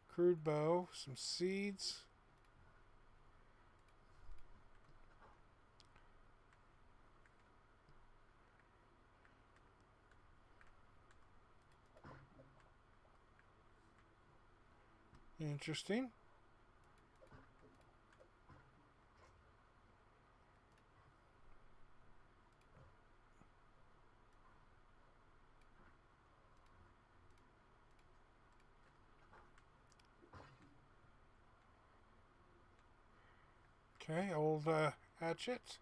Crude bow, some seeds. Interesting. Okay, old hatchet.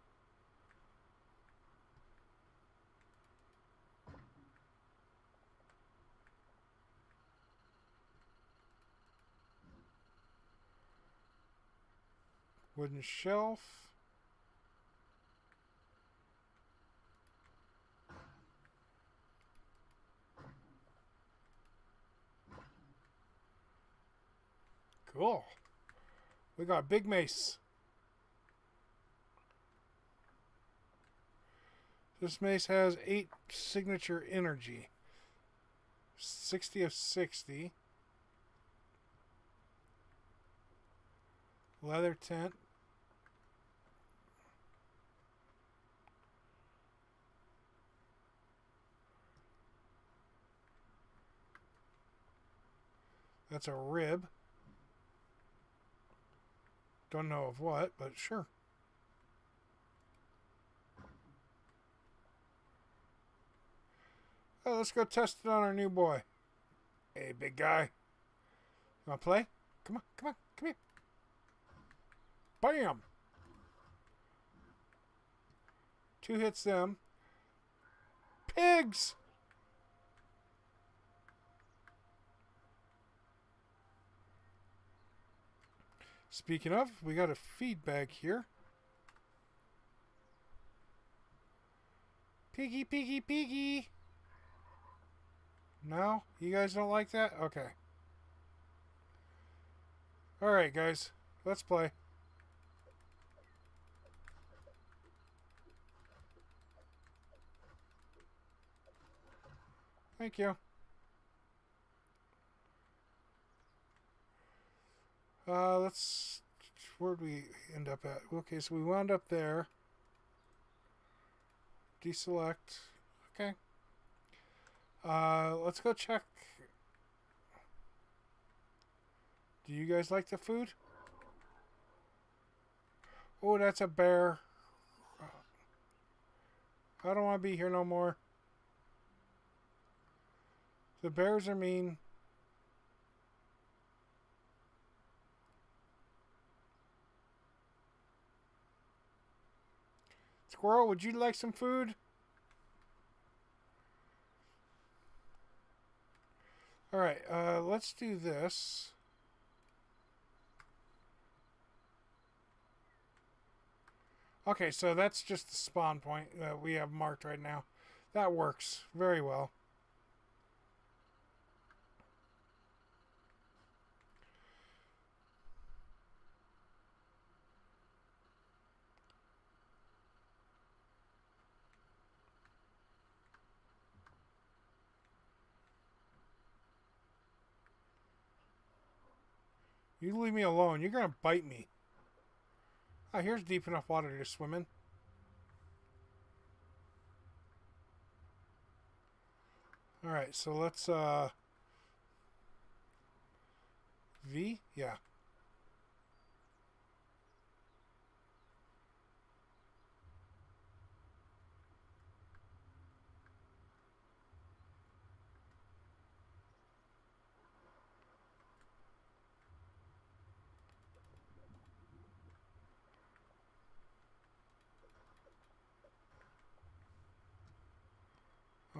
Wooden shelf. Cool. We got big mace. This mace has 8 signature energy. 60 of 60. Leather tent. That's a rib. Don't know of what, but sure. Oh, let's go test it on our new boy. Hey, big guy. You want to play? Come on, come on, come here. Bam! 2 hits them. Pigs! Speaking of, we got a feed bag here. Piggy, piggy, piggy. No? You guys don't like that? Okay. Alright, guys. Let's play. Thank you. Where'd we end up at? Okay, so we wound up there. Deselect. Okay. Let's go check. Do you guys like the food? Oh, that's a bear. I don't want to be here no more. The bears are mean. Squirrel, would you like some food? Alright, let's do this. Okay, so that's just the spawn point that we have marked right now. That works very well. You leave me alone. You're going to bite me. Ah, here's deep enough water to swim in. Alright, so let's, V? Yeah.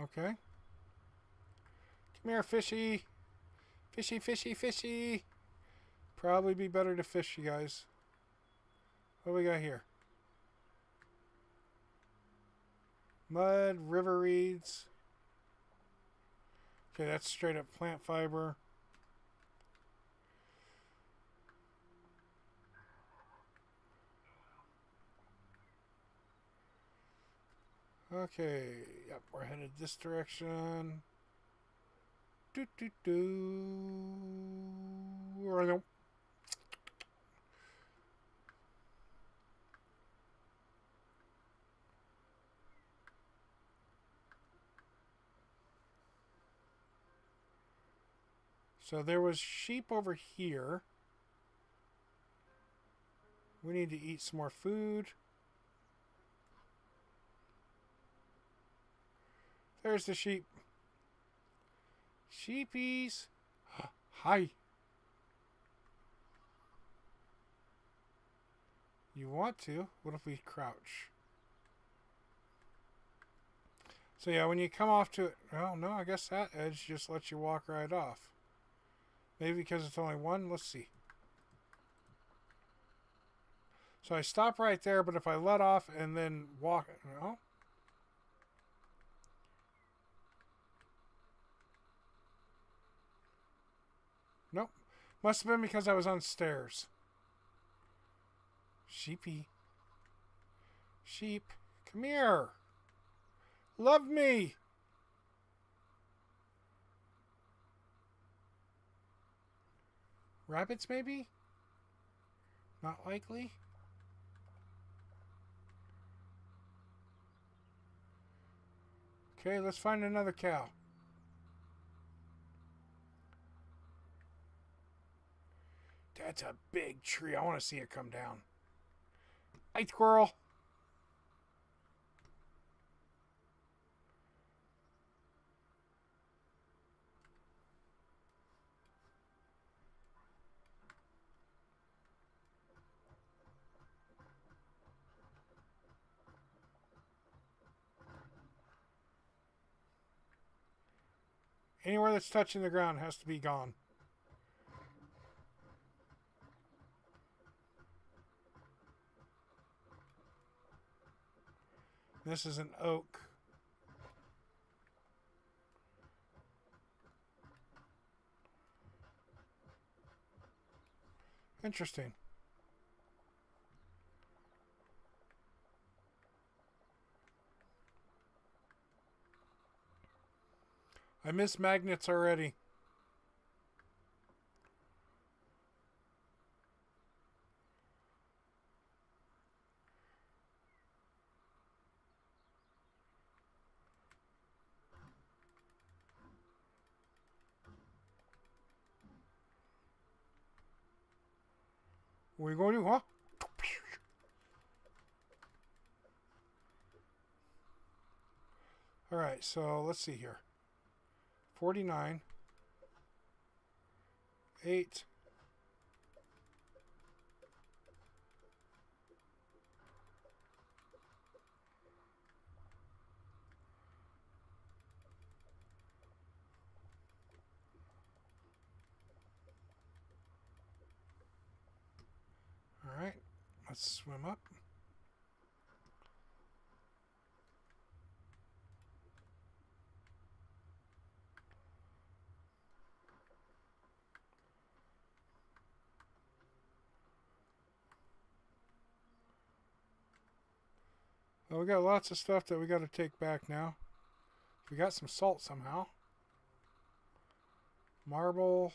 Okay. Come here, fishy. Fishy, fishy, fishy. Probably be better to fish, you guys. What do we got here? Mud, river reeds. Okay, that's straight up plant fiber. Okay, yep, we're headed this direction. Do do do. Or no. So there was sheep over here. We need to eat some more food. There's the sheep. Sheepies. Hi. You want to? What if we crouch? So yeah, when you come off to it, well, no, I guess that edge just lets you walk right off. Maybe because it's only one. Let's see. So I stop right there, but if I let off and then walk, no. Nope. Must have been because I was on stairs. Sheepy. Sheep. Come here. Love me. Rabbits, maybe? Not likely. Okay, let's find another cow. That's a big tree. I want to see it come down. Hi, squirrel. Anywhere that's touching the ground has to be gone. This is an oak. Interesting. I miss magnets already. What are you going to do, huh? Alright, so let's see here. 49. 8. Alright, let's swim up. Well, we got lots of stuff that we got to take back now. We got some salt somehow. Marble.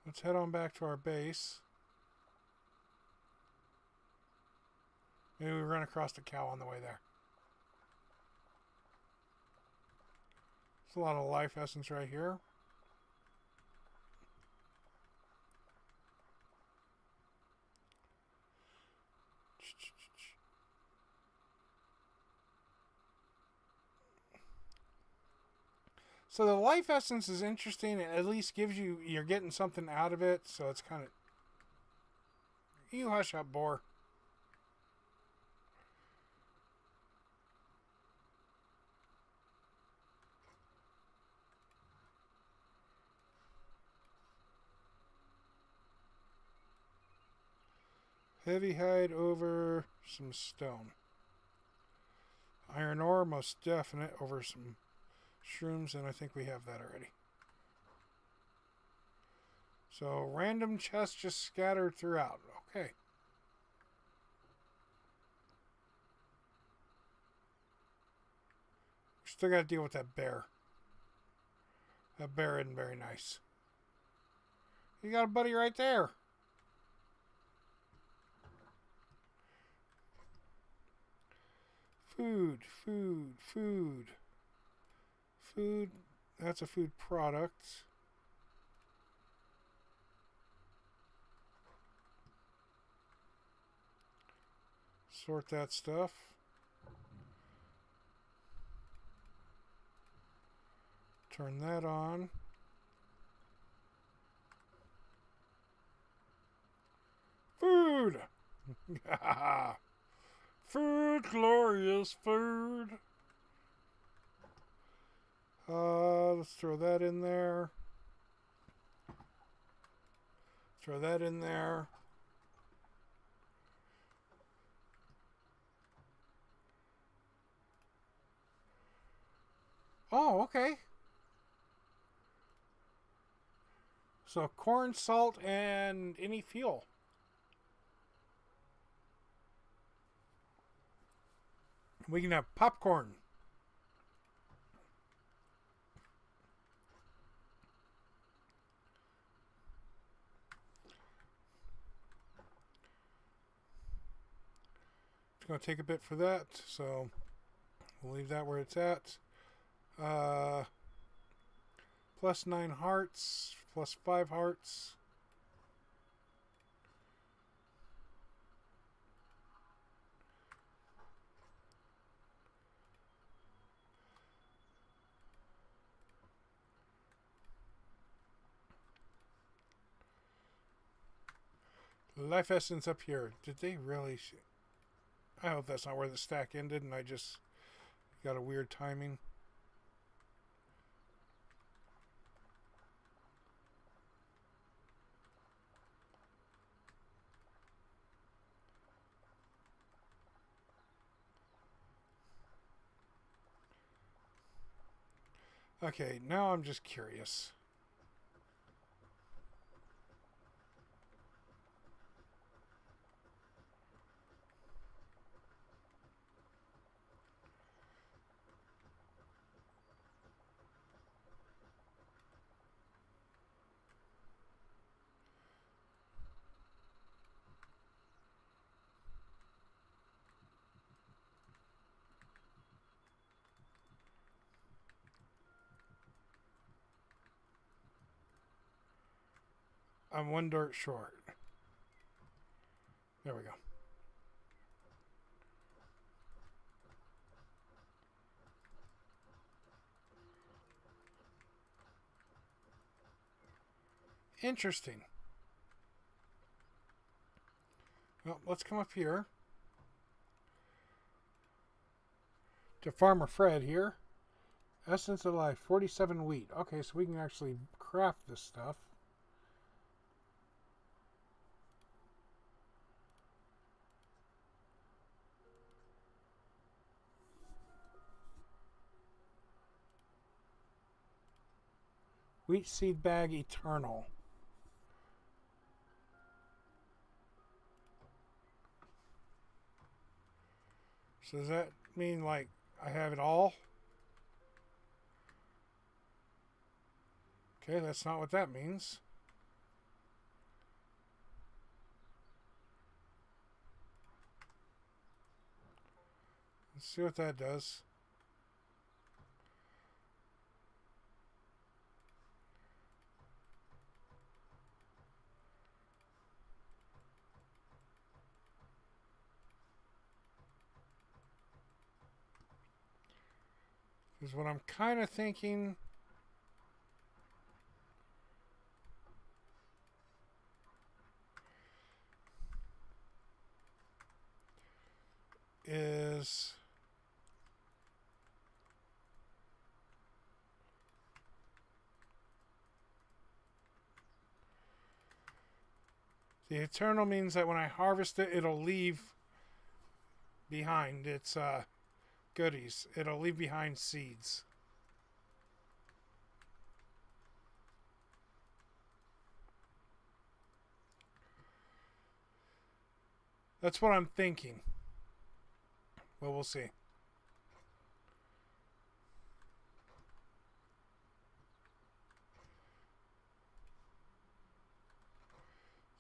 Let's head on back to our base. Maybe we run across the cow on the way there. There's a lot of life essence right here. So the life essence is interesting. It at least gives you, you're getting something out of it. So it's kind of, you hush up, boar. Heavy hide over some stone. Iron ore, most definite, over some shrooms, and I think we have that already. So, random chests just scattered throughout. Okay. Still got to deal with that bear. That bear isn't very nice. You got a buddy right there. Food, food, food. Food, that's a food product. Sort that stuff. Turn that on. Food! Food, glorious food. Let's throw that in there. Throw that in there. Oh, okay. So corn, salt, and any fuel. We can have popcorn. It's going to take a bit for that, so we'll leave that where it's at. Plus 9 hearts, plus 5 hearts. Life essence up here. Did they really? I hope that's not where the stack ended and I just got a weird timing. Okay, now I'm just curious. I'm one dirt short. There we go. Interesting. Well, let's come up here to Farmer Fred here. Essence of Life, 47 wheat. Okay, so we can actually craft this stuff. Wheat seed bag eternal. So does that mean like I have it all? Okay, that's not what that means. Let's see what that does. Is what I'm kind of thinking. Is The eternal means that when I harvest it, it'll leave behind its goodies. It'll leave behind seeds. That's what I'm thinking. But we'll see.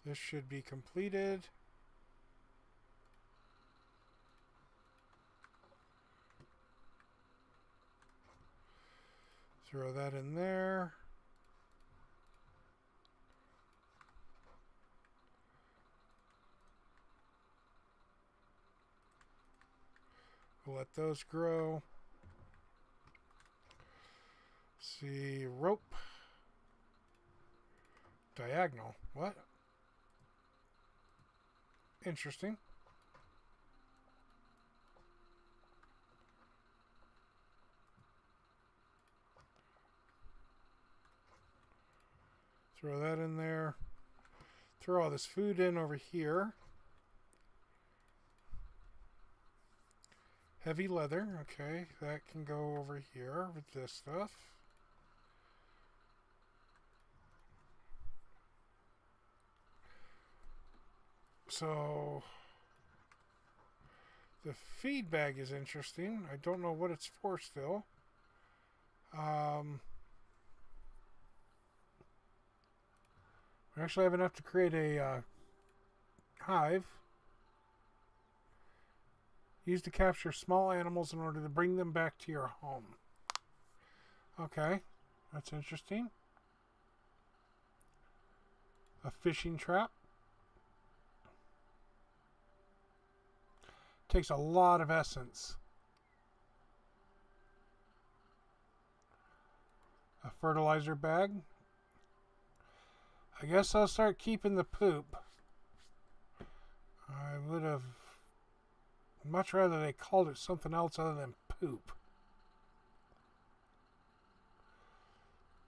This should be completed. Throw that in there. We'll let those grow. See, rope. Diagonal. What? Interesting. Throw that in there. Throw all this food in over here. Heavy leather. Okay, that can go over here with this stuff. So the feed bag is interesting. I don't know what it's for still. We actually have enough to create a hive. Used to capture small animals in order to bring them back to your home. Okay, that's interesting. A fishing trap. Takes a lot of essence. A fertilizer bag. I guess I'll start keeping the poop. I would have much rather they called it something else other than poop.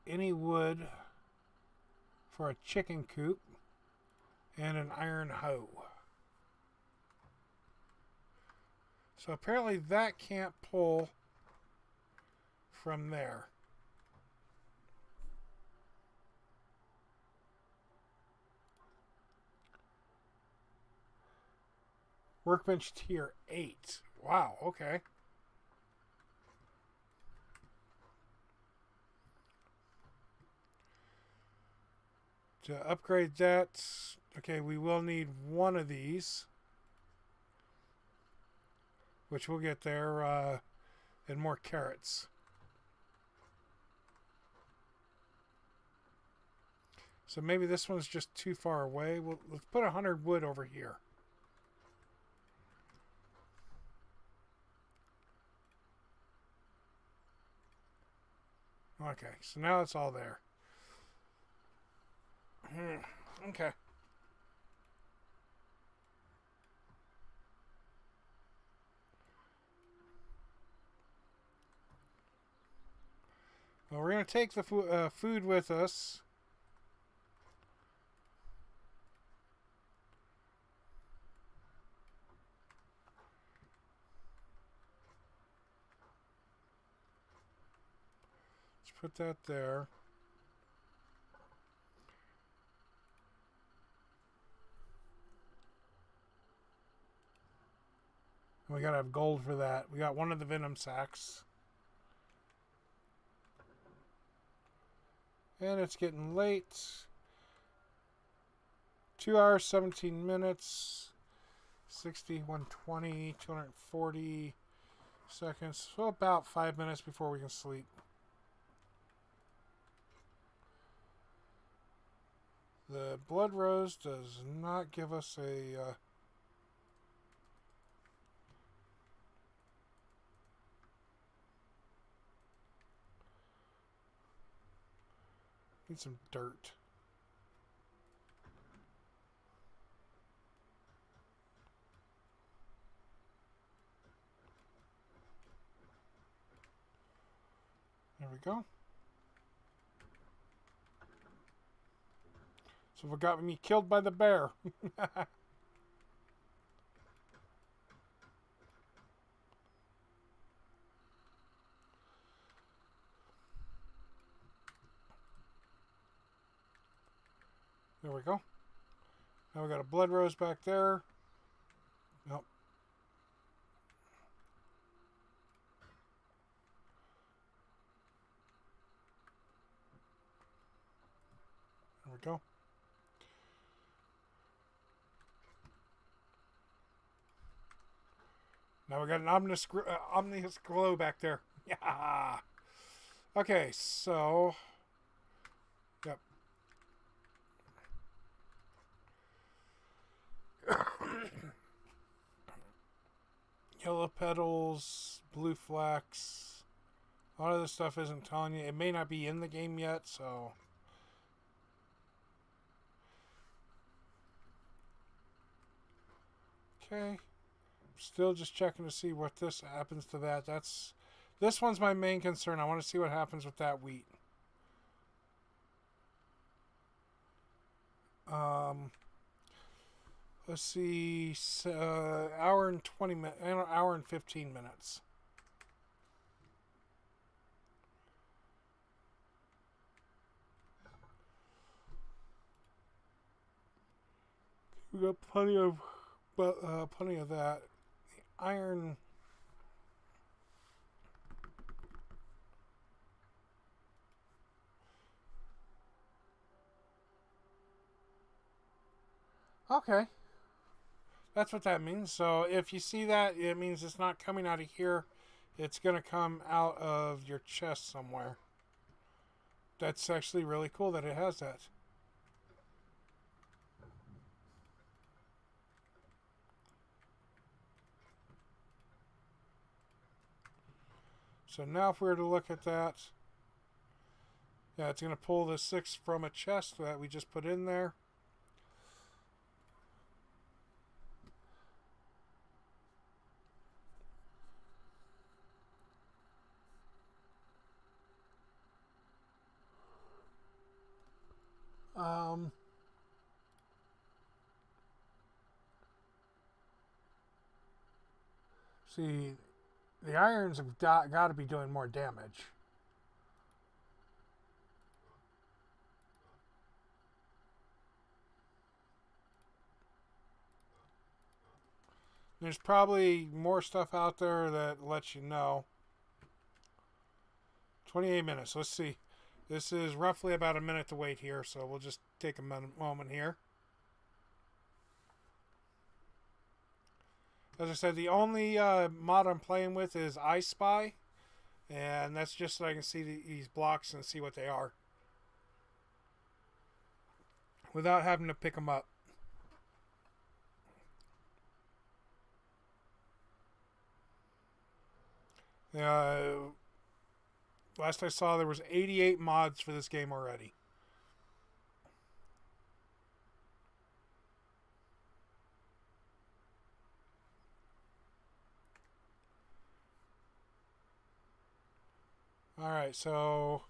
Any wood for a chicken coop and an iron hoe. So apparently that can't pull from there. Workbench tier 8. Wow, okay. To upgrade that, okay, we will need one of these, which we'll get there, and more carrots. So maybe this one's just too far away. Let's put 100 wood over here. Okay, so now it's all there. Okay. Well, we're going to take the food with us. Let's put that there. We gotta have gold for that. We got one of the venom sacks. And it's getting late. 2 hours, 17 minutes. 60, 120, 240 seconds. So about 5 minutes before we can sleep. The blood rose does not give us a... need some dirt. There we go. So it got me killed by the bear. There we go. Now we got a blood rose back there. Nope. There we go. Now we got an ominous glow back there. Yeah. Okay, so. Yep. Yellow petals, blue flax. A lot of this stuff isn't telling you. It may not be in the game yet, so. Okay. Still just checking to see what this happens to that. This one's my main concern. I want to see what happens with that wheat. Let's see. Hour and 20 minutes. Hour and 15 minutes. We got plenty of that. The iron. Okay. That's what that means. So if you see that, it means it's not coming out of here. It's going to come out of your chest somewhere. That's actually really cool that it has that. So now if we were to look at that, yeah, it's going to pull the 6 from a chest that we just put in there. See, the irons have got to be doing more damage. There's probably more stuff out there that lets you know. 28 minutes. Let's see. This is roughly about a minute to wait here, so we'll just take a moment here. As I said, the only mod I'm playing with is I Spy, and that's just so I can see these blocks and see what they are without having to pick them up. Last I saw, there was 88 mods for this game already. All right, so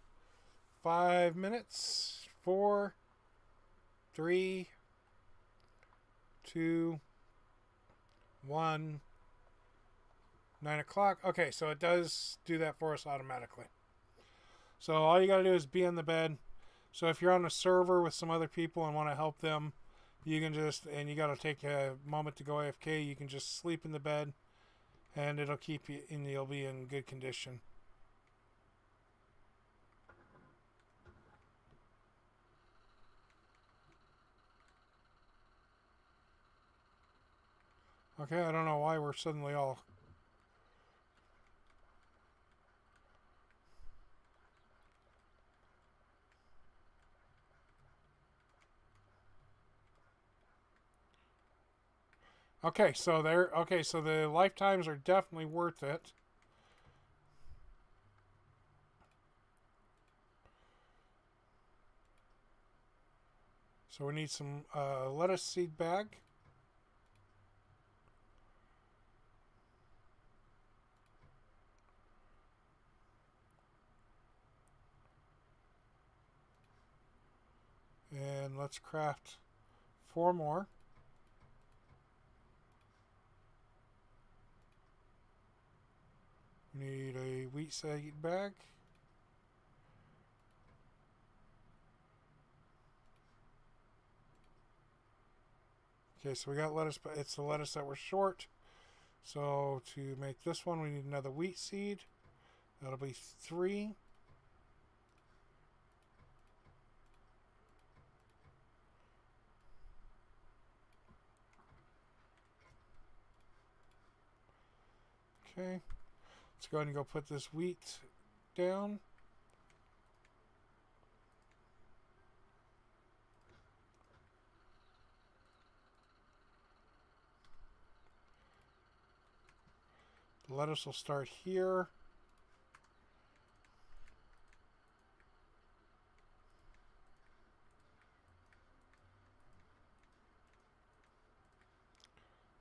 5 minutes. 4, 3, 2, 1. 9 o'clock. Okay, so it does do that for us automatically. So all you got to do is be in the bed. So if you're on a server with some other people and want to help them, you can just, and you got to take a moment to go AFK, you can just sleep in the bed and it'll keep you, and you'll be in good condition. Okay, I don't know why we're suddenly all... Okay, so the lifetimes are definitely worth it. So we need some lettuce seed bag. And let's craft 4 more. We need a wheat seed bag. Okay, so we got lettuce, but it's the lettuce that we're short. So to make this one, we need another wheat seed. That'll be 3. Okay, let's go ahead and go put this wheat down. The lettuce will start here.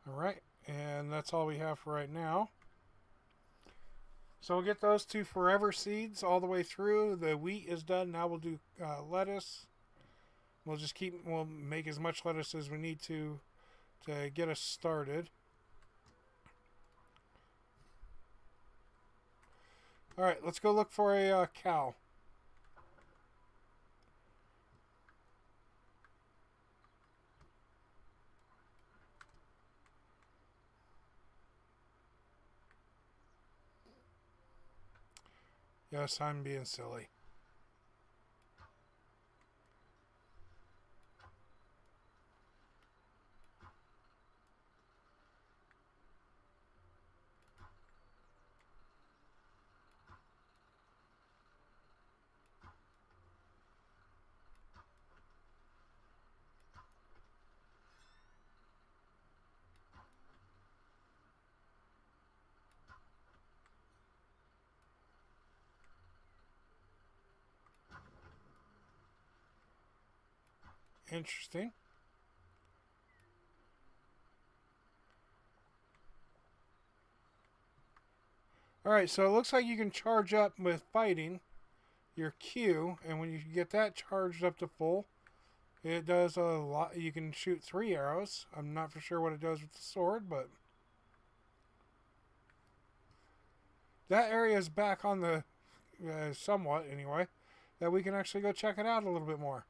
Alright, and that's all we have for right now. So we'll get those 2 forever seeds all the way through. The wheat is done. Now we'll do lettuce. We'll make as much lettuce as we need to get us started. Alright, let's go look for a cow. Yes, I'm being silly. Interesting. Alright, so it looks like you can charge up with fighting your Q, and when you get that charged up to full, it does a lot. You can shoot 3 arrows. I'm not for sure what it does with the sword, but that area is back on the somewhat anyway, that we can actually go check it out a little bit more.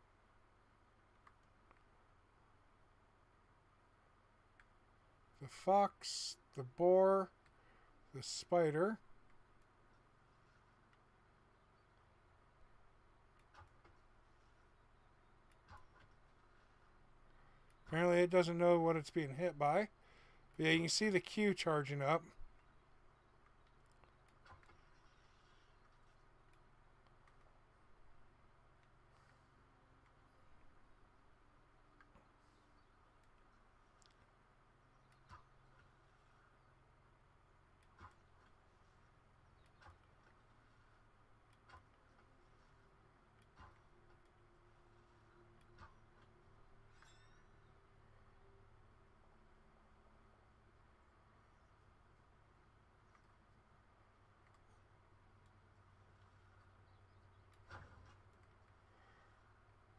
The fox, the boar, the spider. Apparently it doesn't know what it's being hit by. But yeah, you can see the Q charging up.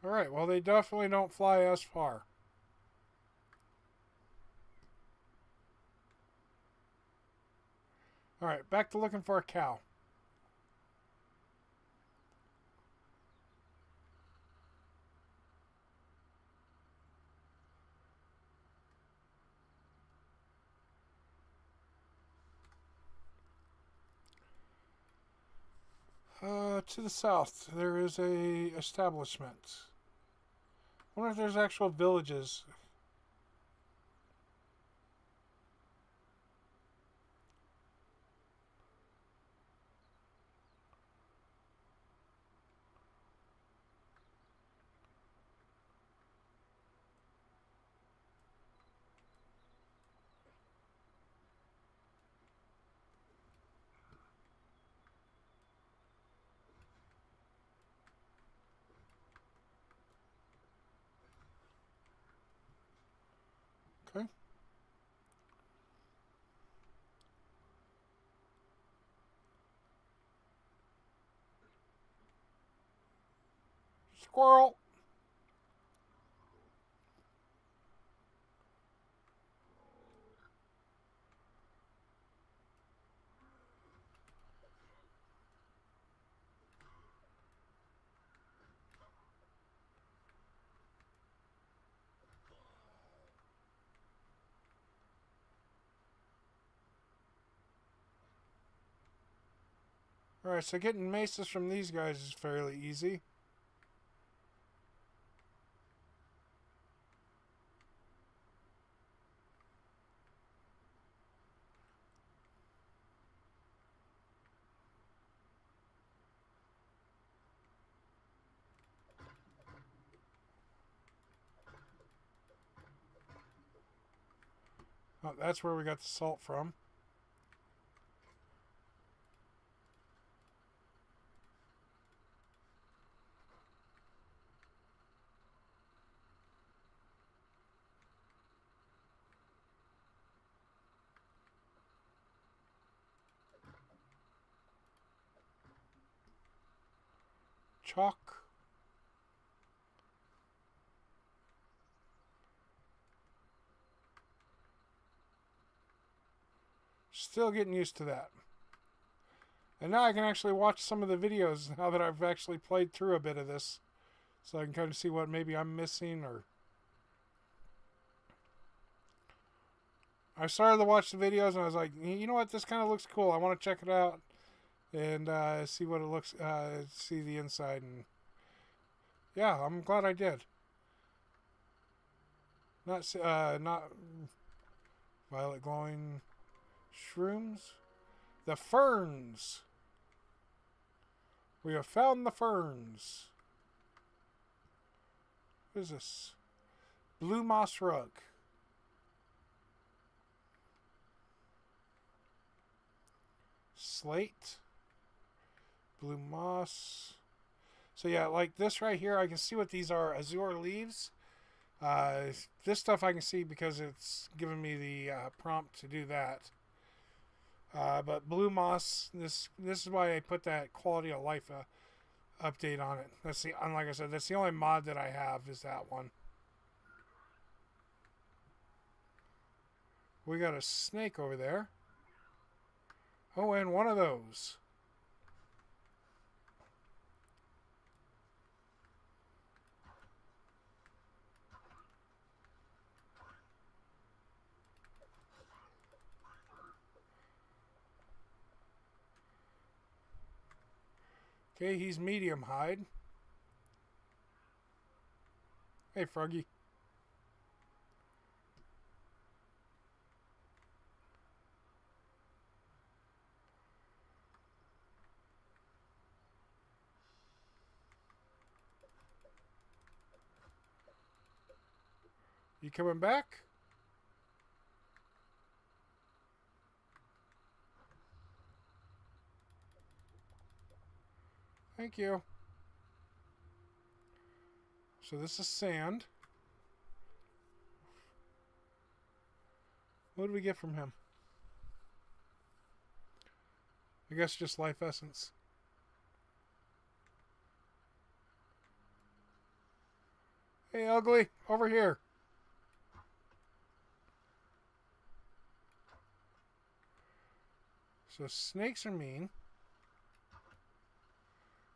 Alright, well they definitely don't fly as far. Alright, back to looking for a cow. To the south, there is a establishment. I wonder if there's actual villages. Okay. Squirrel! Alright, so getting mesas from these guys is fairly easy. Oh, that's where we got the salt from. Chalk. Still getting used to that. And now I can actually watch some of the videos now that I've actually played through a bit of this. So I can kind of see what maybe I'm missing or... I started to watch the videos and I was like, you know what, this kind of looks cool. I want to check it out and see what it looks, see the inside. And yeah, I'm glad I did. Not violet glowing shrooms. The ferns. We have found the ferns. What is this? Blue moss rug. Slate. Blue moss. So yeah, like this right here, I can see what these are. Azure leaves. This stuff I can see because it's giving me the prompt to do that. But blue moss, this is why I put that quality of life update on it. That's the, and like I said, that's the only mod that I have is that one. We got a snake over there. Oh, and one of those. Okay, he's medium hide. Hey, Froggy. You coming back? Thank you. So this is sand. What did we get from him? I guess just life essence. Hey, ugly, over here. So snakes are mean.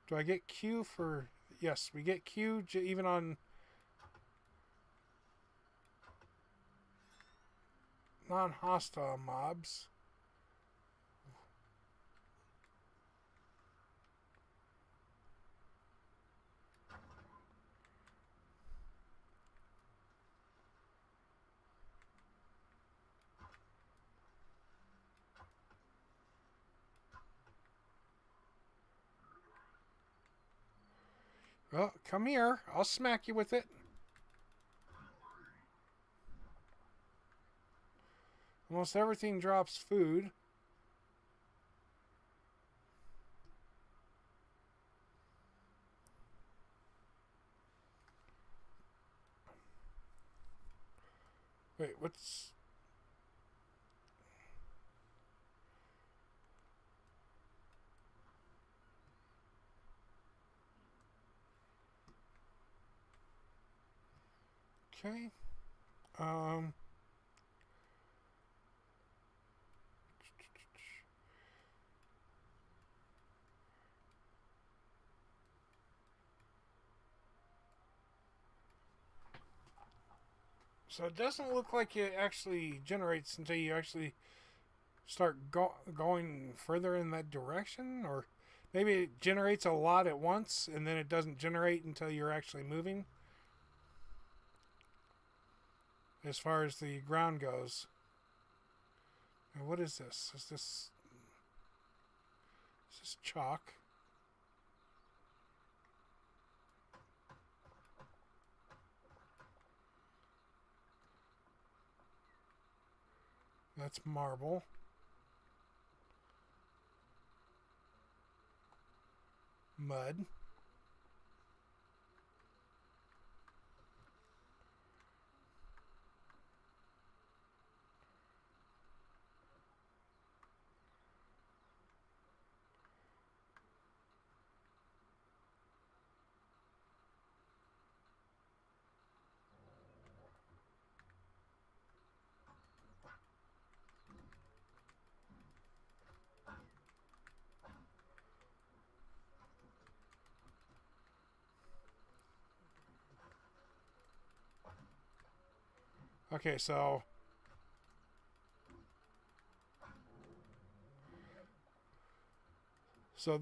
Do I get Q for... Yes, we get Q even on non-hostile mobs. Well, come here. I'll smack you with it. Almost everything drops food. Wait, what's... Okay. So it doesn't look like it actually generates until you actually start going further in that direction, or Maybe it generates a lot at once and then it doesn't generate until you're actually moving. As far as the ground goes. Now what is this? Is this chalk? That's marble. Mud. Okay, so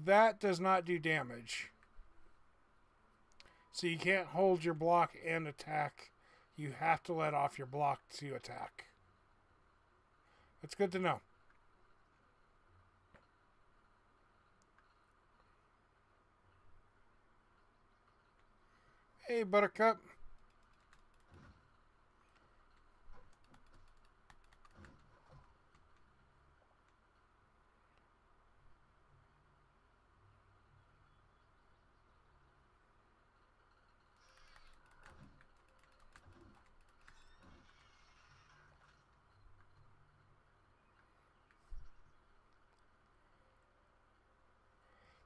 that does not do damage. So you can't hold your block and attack. You have to let off your block to attack. That's good to know. Hey, Buttercup.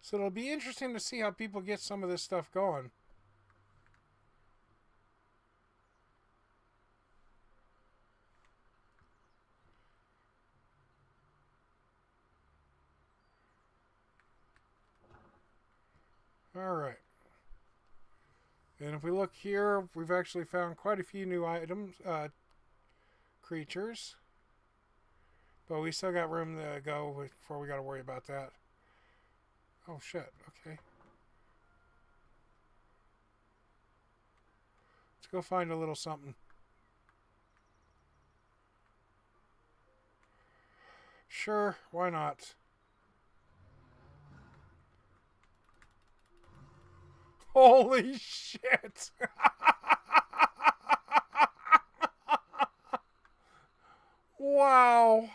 So it'll be interesting to see how people get some of this stuff going. Alright. And if we look here, we've actually found quite a few new items, creatures. But we still got room to go before we got to worry about that. Oh, shit. Okay. Let's go find a little something. Sure, why not? Holy shit! Wow!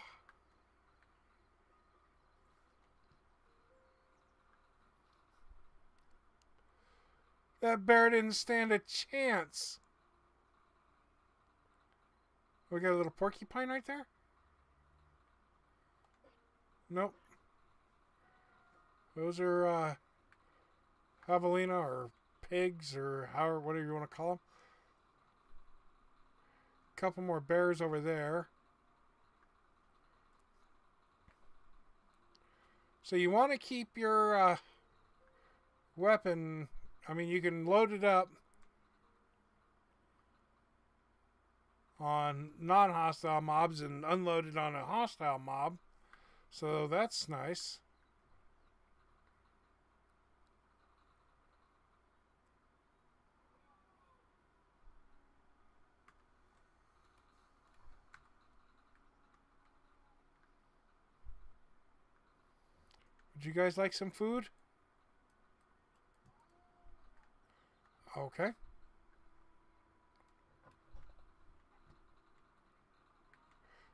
That bear didn't stand a chance. We got a little porcupine right there? Nope. Those are javelina or pigs or however, whatever you want to call them. A couple more bears over there. So you want to keep your weapon. I mean, you can load it up on non-hostile mobs and unload it on a hostile mob. So that's nice. Would you guys like some food? Okay.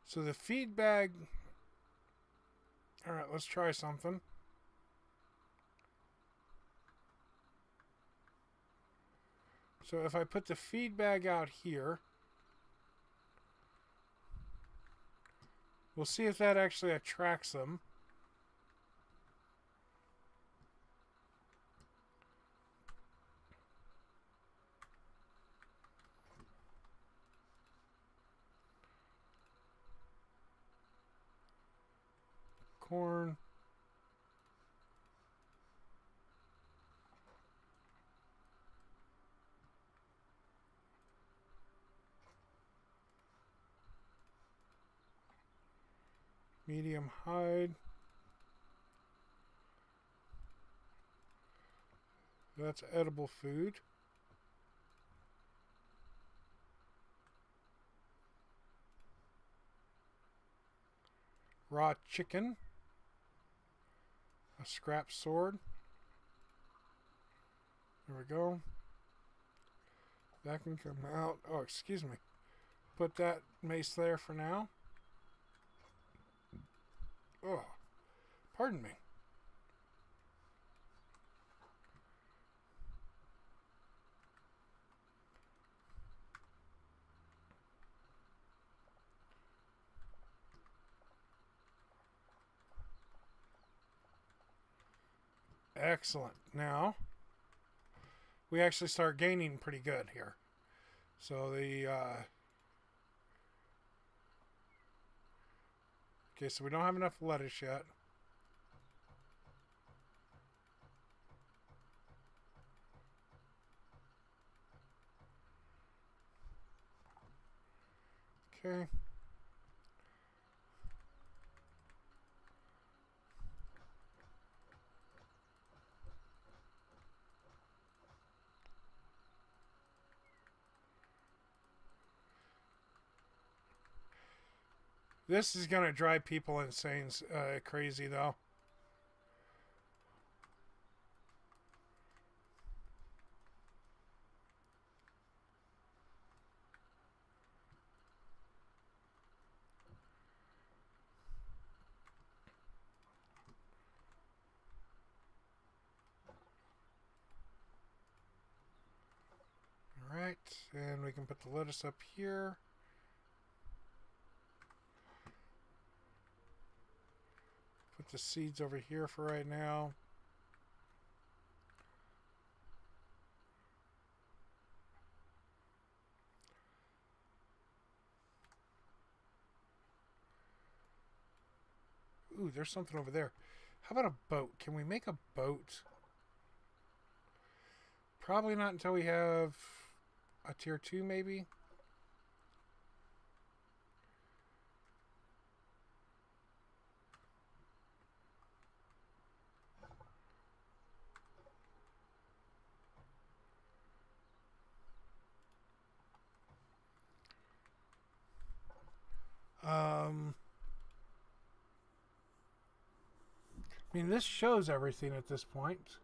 So the feed bag. Alright, let's try something. So if I put the feed bag out here, we'll see if that actually attracts them. Corn. Medium hide. That's edible food. Raw chicken. A scrap sword. There we go. That can come out. Oh, excuse me. Put that mace there for now. Oh, pardon me. Excellent. Now, we actually start gaining pretty good here. So the... okay, so we don't have enough lettuce yet. Okay. This is going to drive people insane, crazy though. Alright, and we can put the lettuce up here. Put the seeds over here for right now. Ooh, there's something over there. How about a boat? Can we make a boat? Probably not until we have a tier 2, maybe. I mean, this shows everything at this point.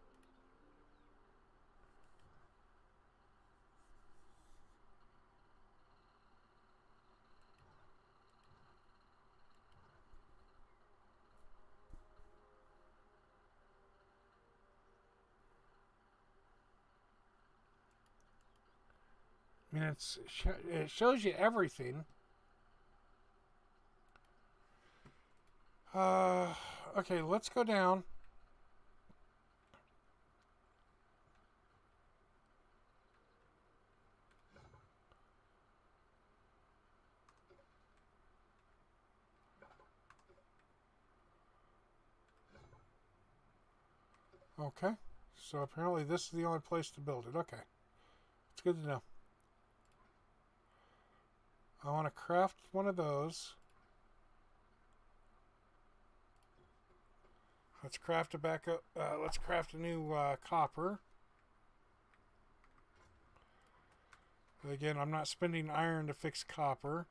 I mean, it shows you everything. Okay, let's go down. Okay, so apparently this is the only place to build it. Okay, it's good to know. I want to craft one of those. Let's craft a backup. Let's craft a new copper. Again, I'm not spending iron to fix copper.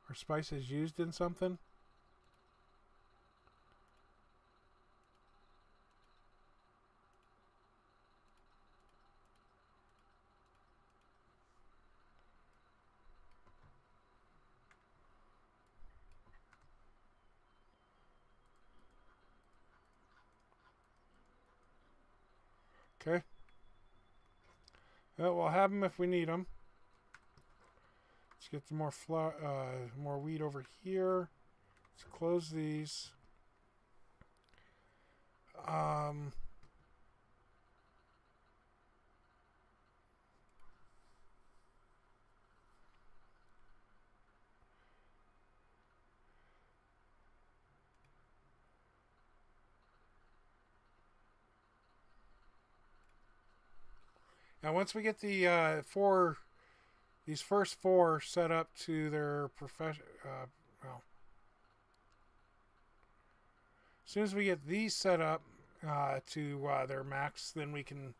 Are spices used in something? Okay. Well, we'll have them if we need them. Let's get some more more wheat over here. Let's close these. Now, once we get the these first four set up to their profession, well, as soon as we get these set up to their max, then we can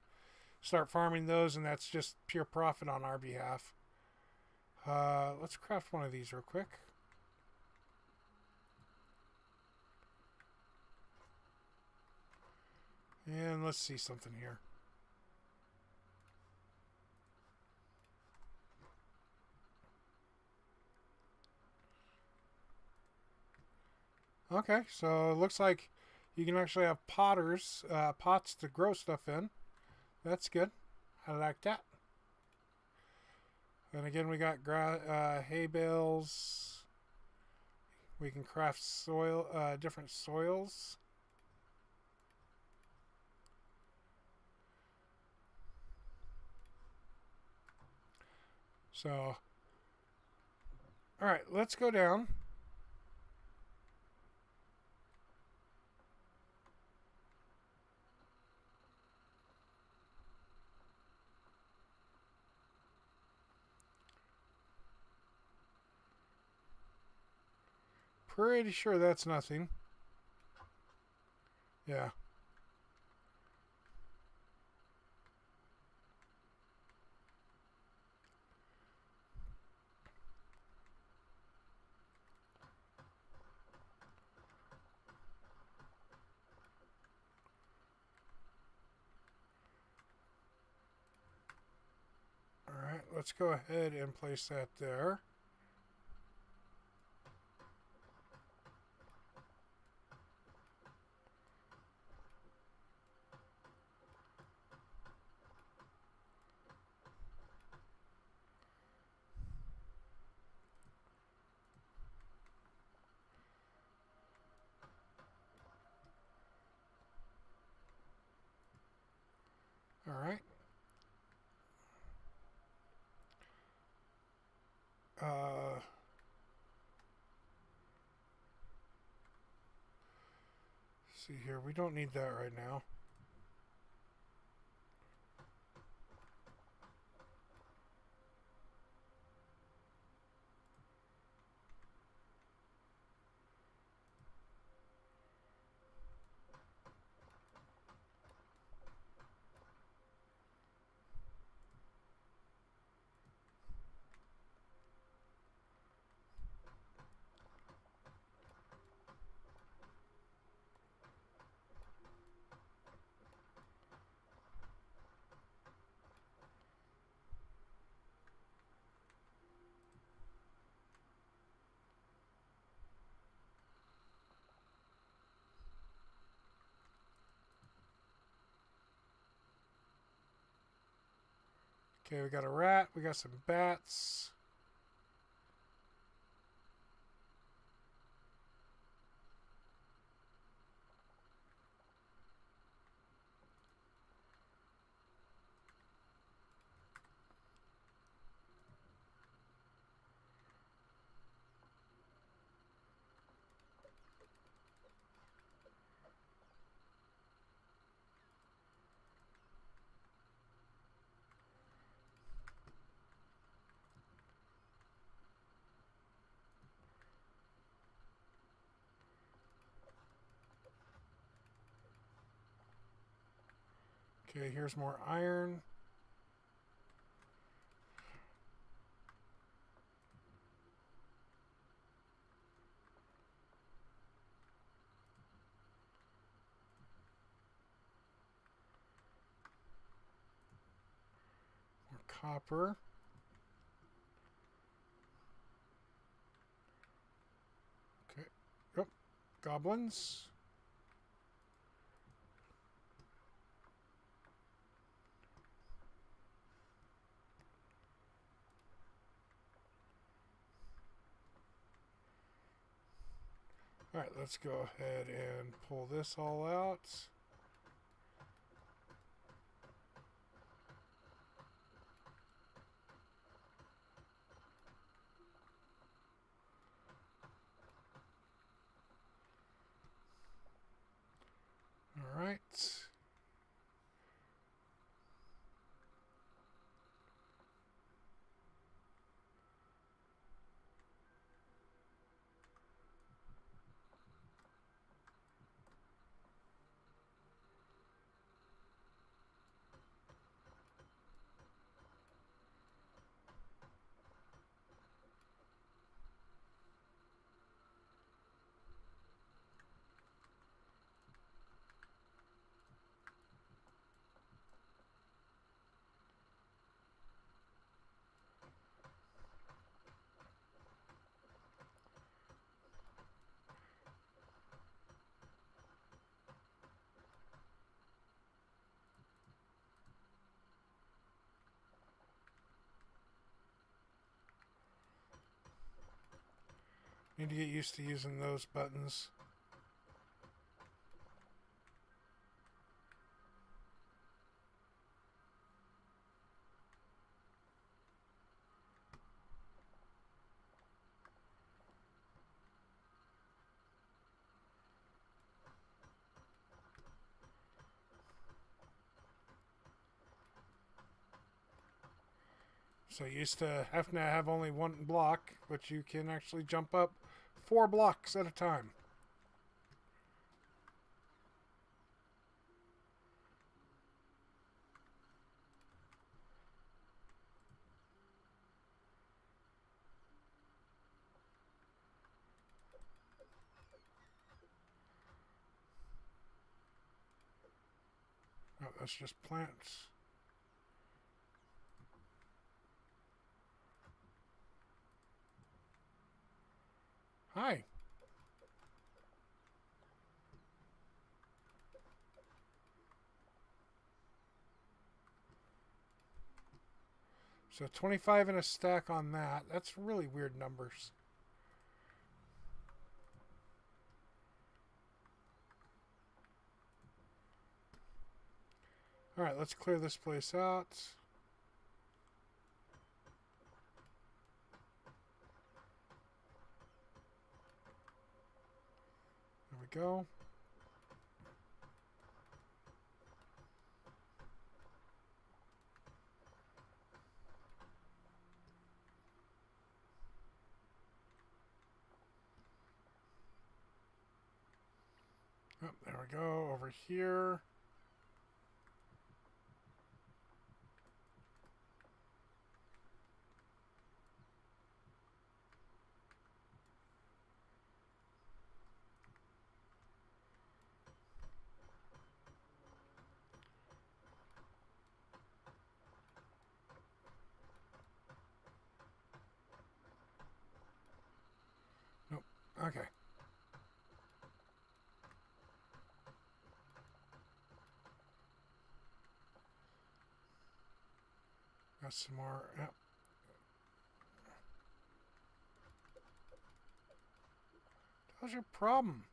start farming those, and that's just pure profit on our behalf. Let's craft one of these real quick. And let's see something here. Okay, so it looks like you can actually have pots to grow stuff in. That's good. I like that. And again, we got hay bales. We can craft soil, different soils. So, all right, let's go down. Pretty sure that's nothing. Yeah. All right, let's go ahead and place that there. All right. See here, we don't need that right now. Okay, we got a rat. We got some bats. Okay, here's more iron. More copper. Okay. Yep. Goblins. All right, let's go ahead and pull this all out. All right. Need to get used to using those buttons. So you used to have only one block, but you can actually jump up 4 blocks at a time. Oh, that's just plants. Hi. So 25 in a stack on that. That's really weird numbers. Alright, let's clear this place out. There we go. Oh, there we go. Over here. Nope. Okay. Got some more. Yep. What's your problem?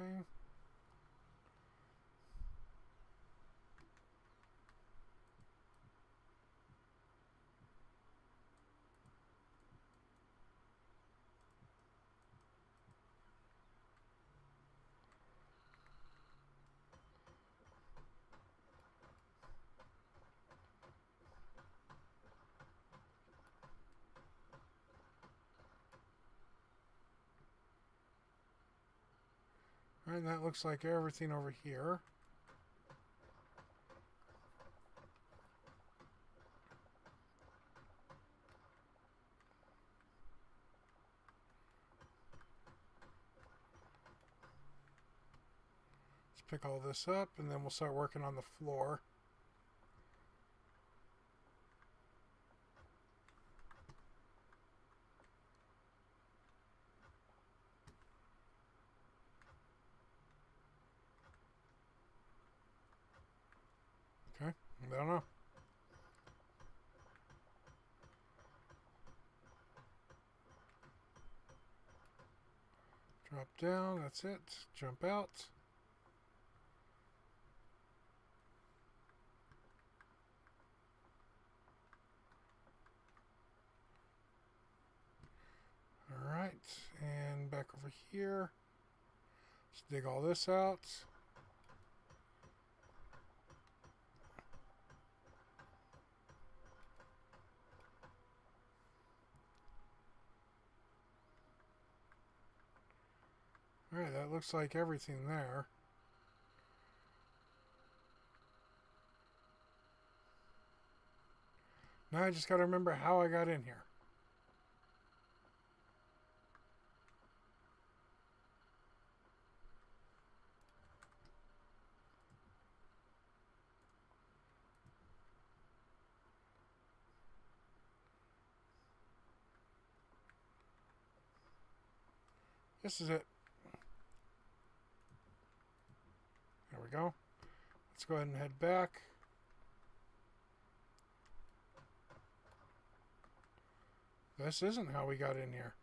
Okay. Alright, that looks like everything over here. Let's pick all this up and then we'll start working on the floor. Okay, I don't know. Drop down, that's it. Jump out. Alright, and back over here. Let's dig all this out. Alright, that looks like everything there. Now I just gotta remember how I got in here. This is it. There we go. Let's go ahead and head back. This isn't how we got in here.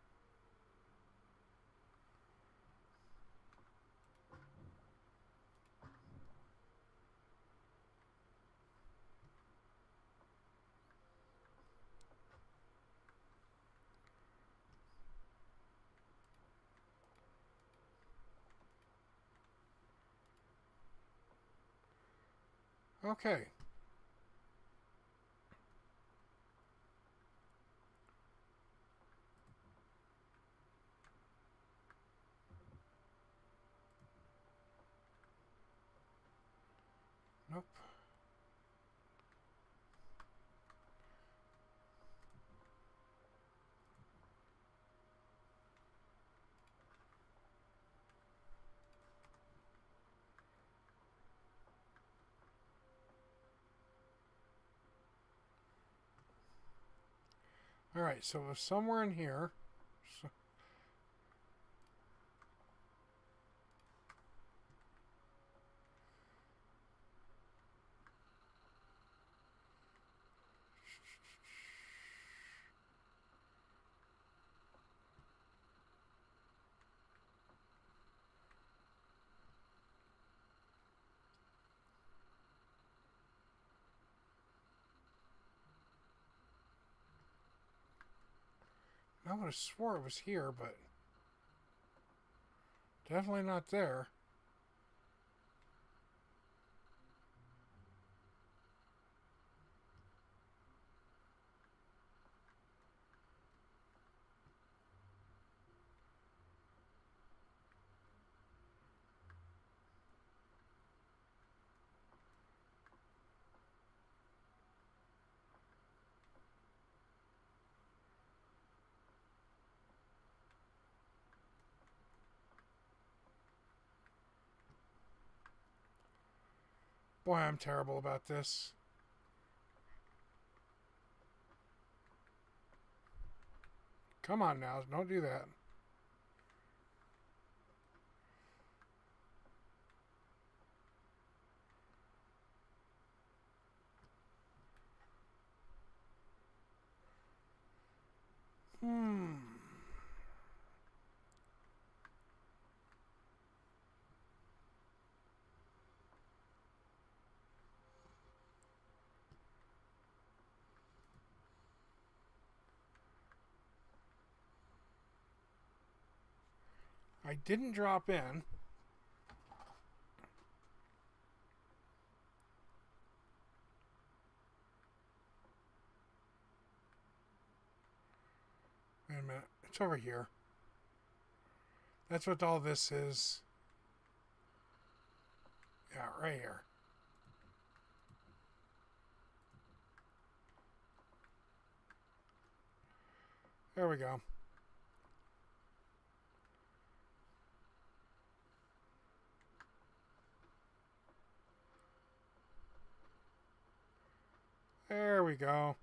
Okay. Nope. Alright, so it was somewhere in here. So I would have swore it was here, but definitely not there. Boy, I'm terrible about this. Come on now, don't do that. I didn't drop in. Wait a minute. It's over here. That's what all this is. Yeah, right here. There we go. There we go.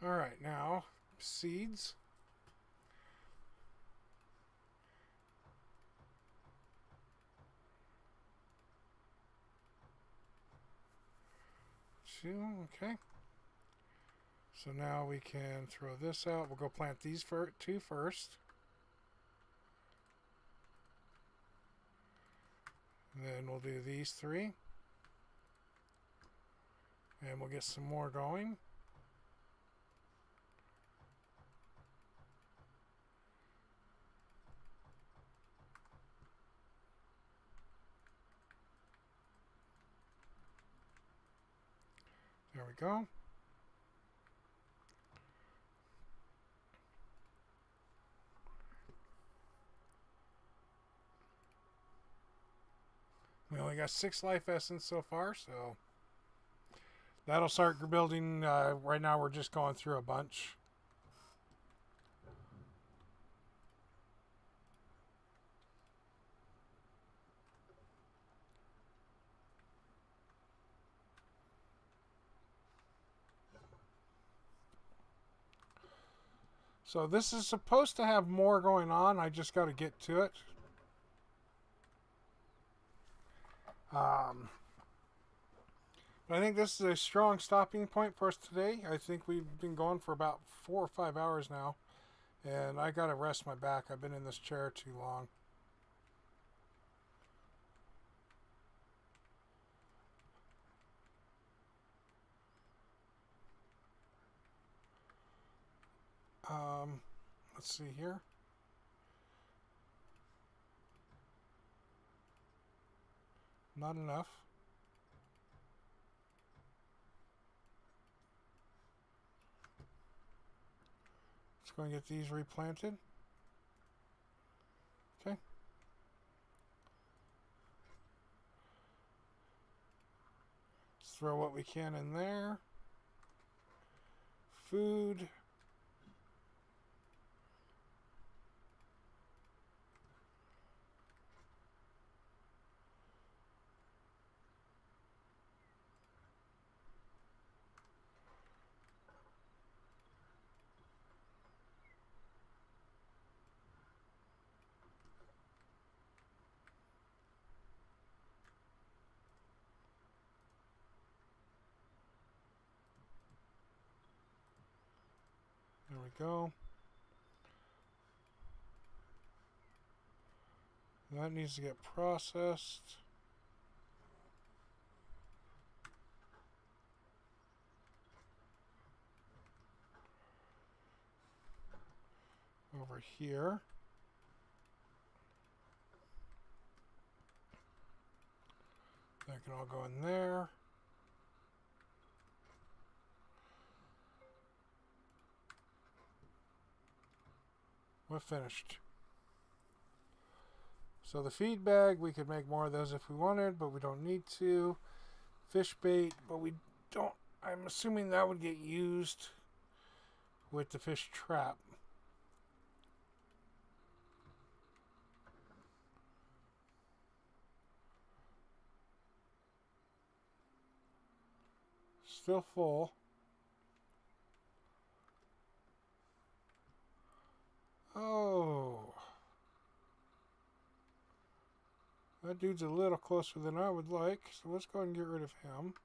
Alright, now seeds. Two, okay. So now we can throw this out. We'll go plant these two first. And then we'll do these three. And we'll get some more going. There we go. We only got 6 life essence so far, so that'll start building. Right now we're just going through a bunch. So this is supposed to have more going on. I just got to get to it. But I think this is a strong stopping point for us today. I think we've been going for about 4 or 5 hours now. And I got to rest my back. I've been in this chair too long. Let's see here. Not enough. Let's go and get these replanted. Okay. Let's throw what we can in there. Food. There we go. That needs to get processed. Over here. That can all go in there. We're finished. So the feed bag, we could make more of those if we wanted, but we don't need to. Fish bait, but we don't. I'm assuming that would get used with the fish trap. Still full. Oh. That dude's a little closer than I would like, so let's go ahead and get rid of him.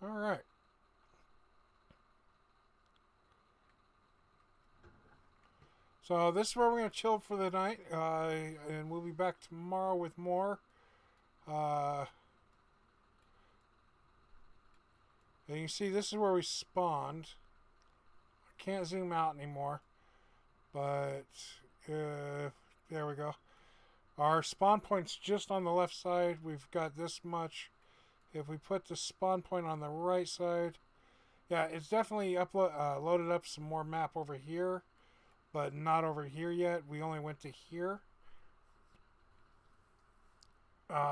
All right. So this is where we're going to chill for the night, and we'll be back tomorrow with more. And you can see this is where we spawned. I can't zoom out anymore, but there we go. Our spawn point's just on the left side. We've got this much. If we put the spawn point on the right side, yeah, it's definitely loaded up some more map over here, but not over here yet. We only went to here.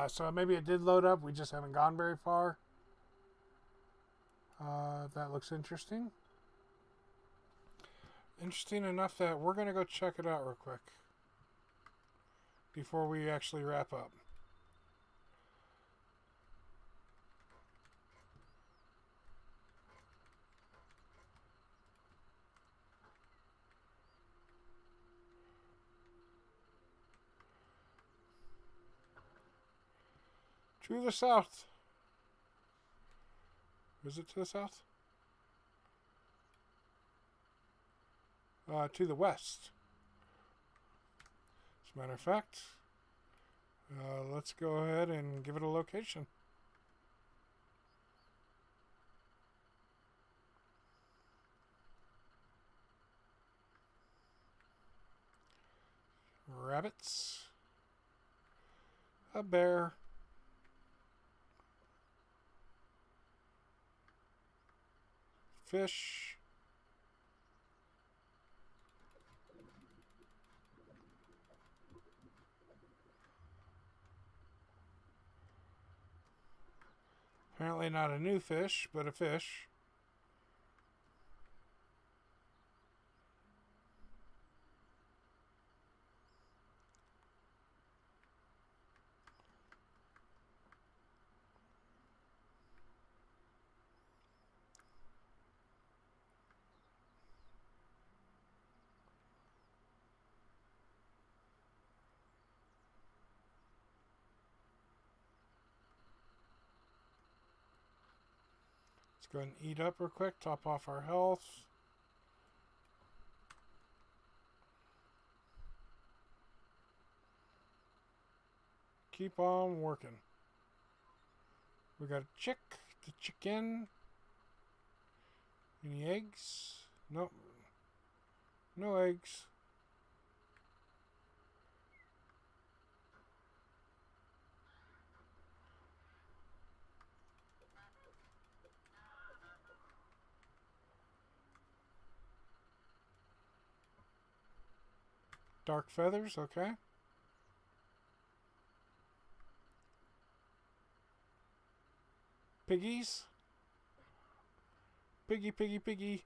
So maybe it did load up. We just haven't gone very far. That looks interesting. Interesting enough that we're going to go check it out real quick before we actually wrap up. To the south. Is it to the south? To the west. As a matter of fact, let's go ahead and give it a location. Rabbits. A bear. Fish. Apparently not a new fish, but a fish. Let's go ahead and eat up real quick, top off our health. Keep on working. We got a chick, the chicken. Any eggs? Nope. No eggs. Dark feathers, okay. Piggies. Piggy, piggy, piggy.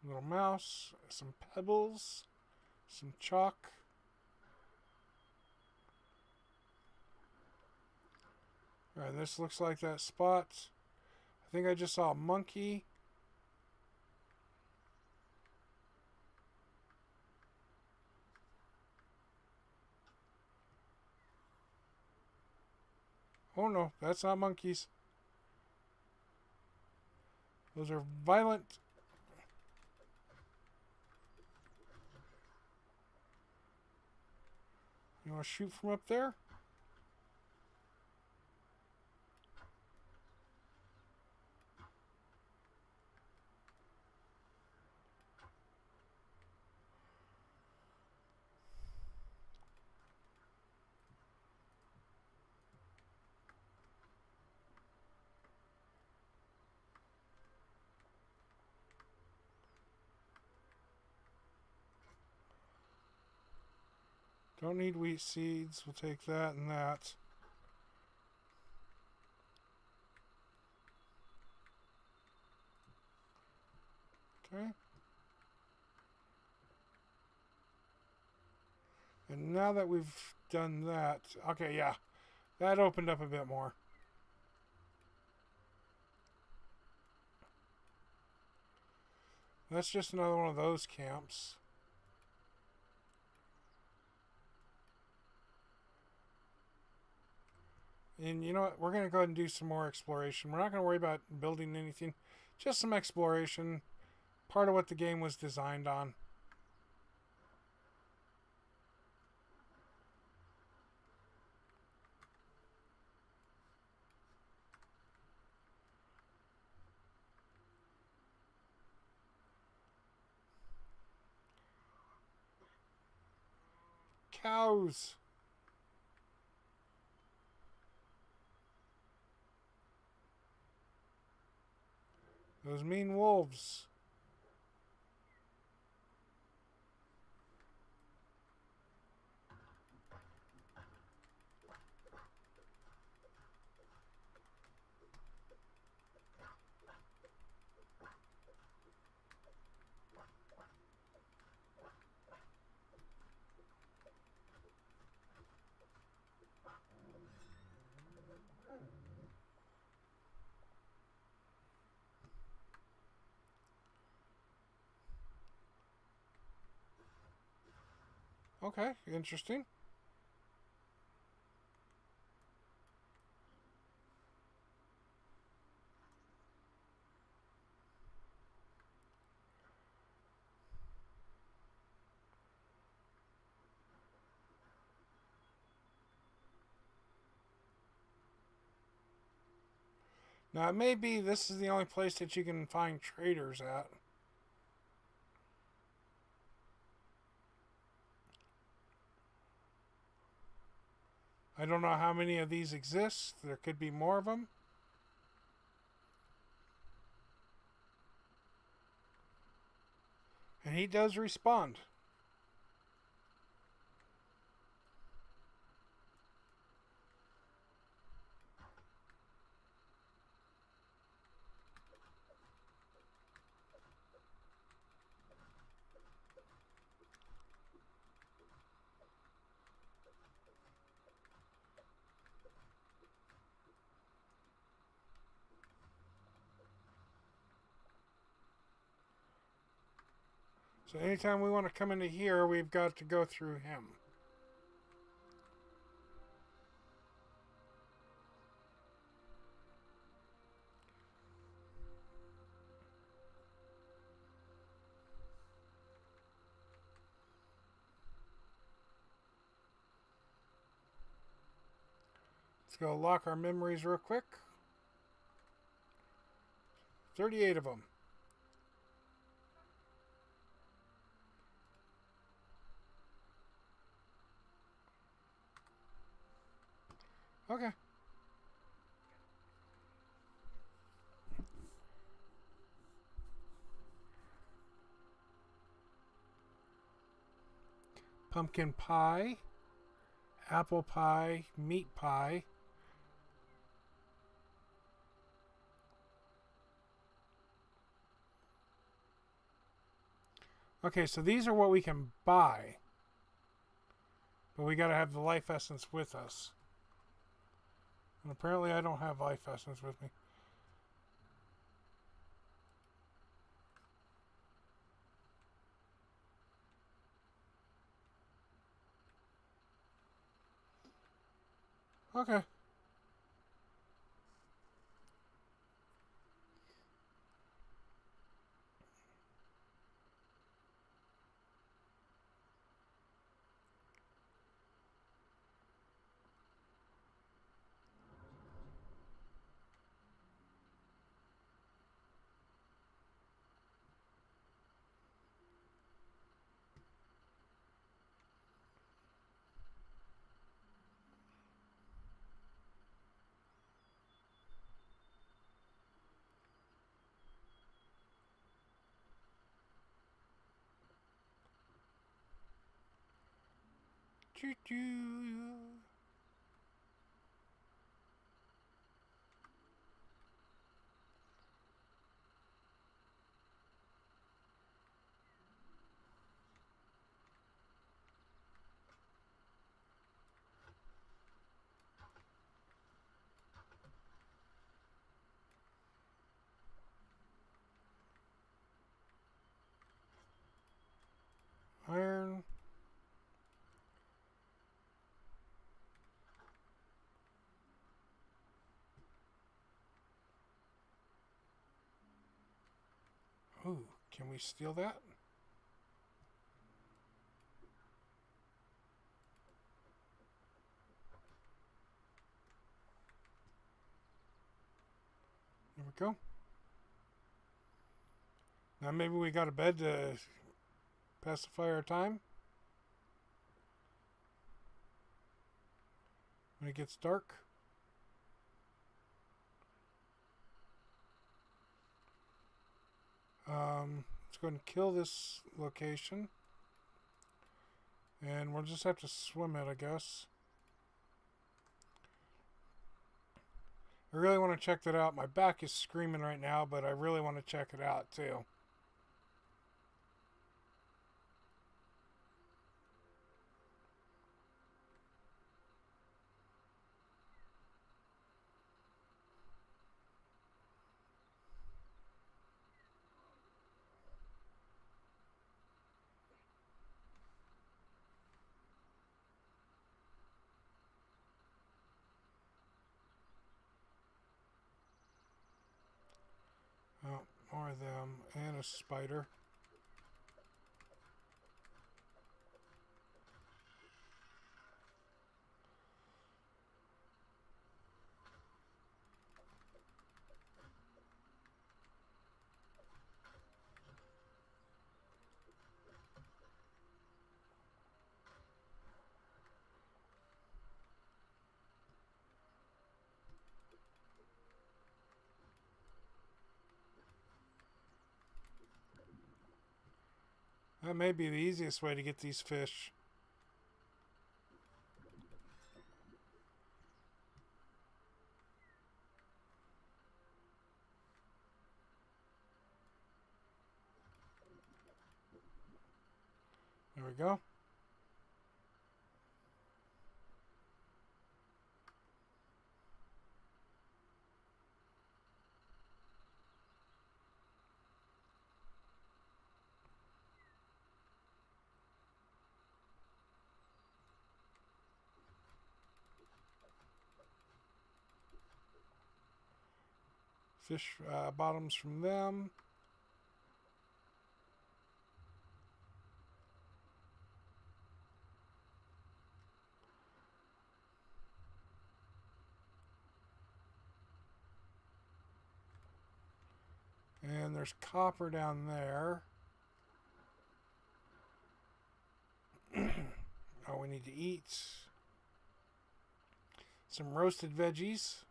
Little mouse, some pebbles, some chalk. Alright, this looks like that spot. I think I just saw a monkey. Oh no, that's not monkeys. Those are violent. You want to shoot from up there? Don't need wheat seeds. We'll take that and that. Okay. And now that we've done that, okay, yeah, that opened up a bit more. That's just another one of those camps. And you know what? We're going to go ahead and do some more exploration. We're not going to worry about building anything. Just some exploration. Part of what the game was designed on. Cows. Those mean wolves. Okay, interesting. Now, it may be this is the only place that you can find traders at. I don't know how many of these exist. There could be more of them. And he does respond. So anytime we want to come into here, we've got to go through him. Let's go lock our memories real quick. 38 of them. Okay. Pumpkin pie, apple pie, meat pie. Okay, so these are what we can buy. But we got to have the life essence with us. And apparently I don't have life essence with me. Okay. Choo-choo. Iron. Ooh, can we steal that? There we go. Now maybe we got a bed to pacify our time. When it gets dark. Let's go ahead and kill this location. And we'll just have to swim it, I guess. I really want to check that out. My back is screaming right now, but I really want to check it out too. Oh, more of them. And a spider. That may be the easiest way to get these fish. There we go. Fish bottoms from them. And there's copper down there. Oh, we need to eat some roasted veggies.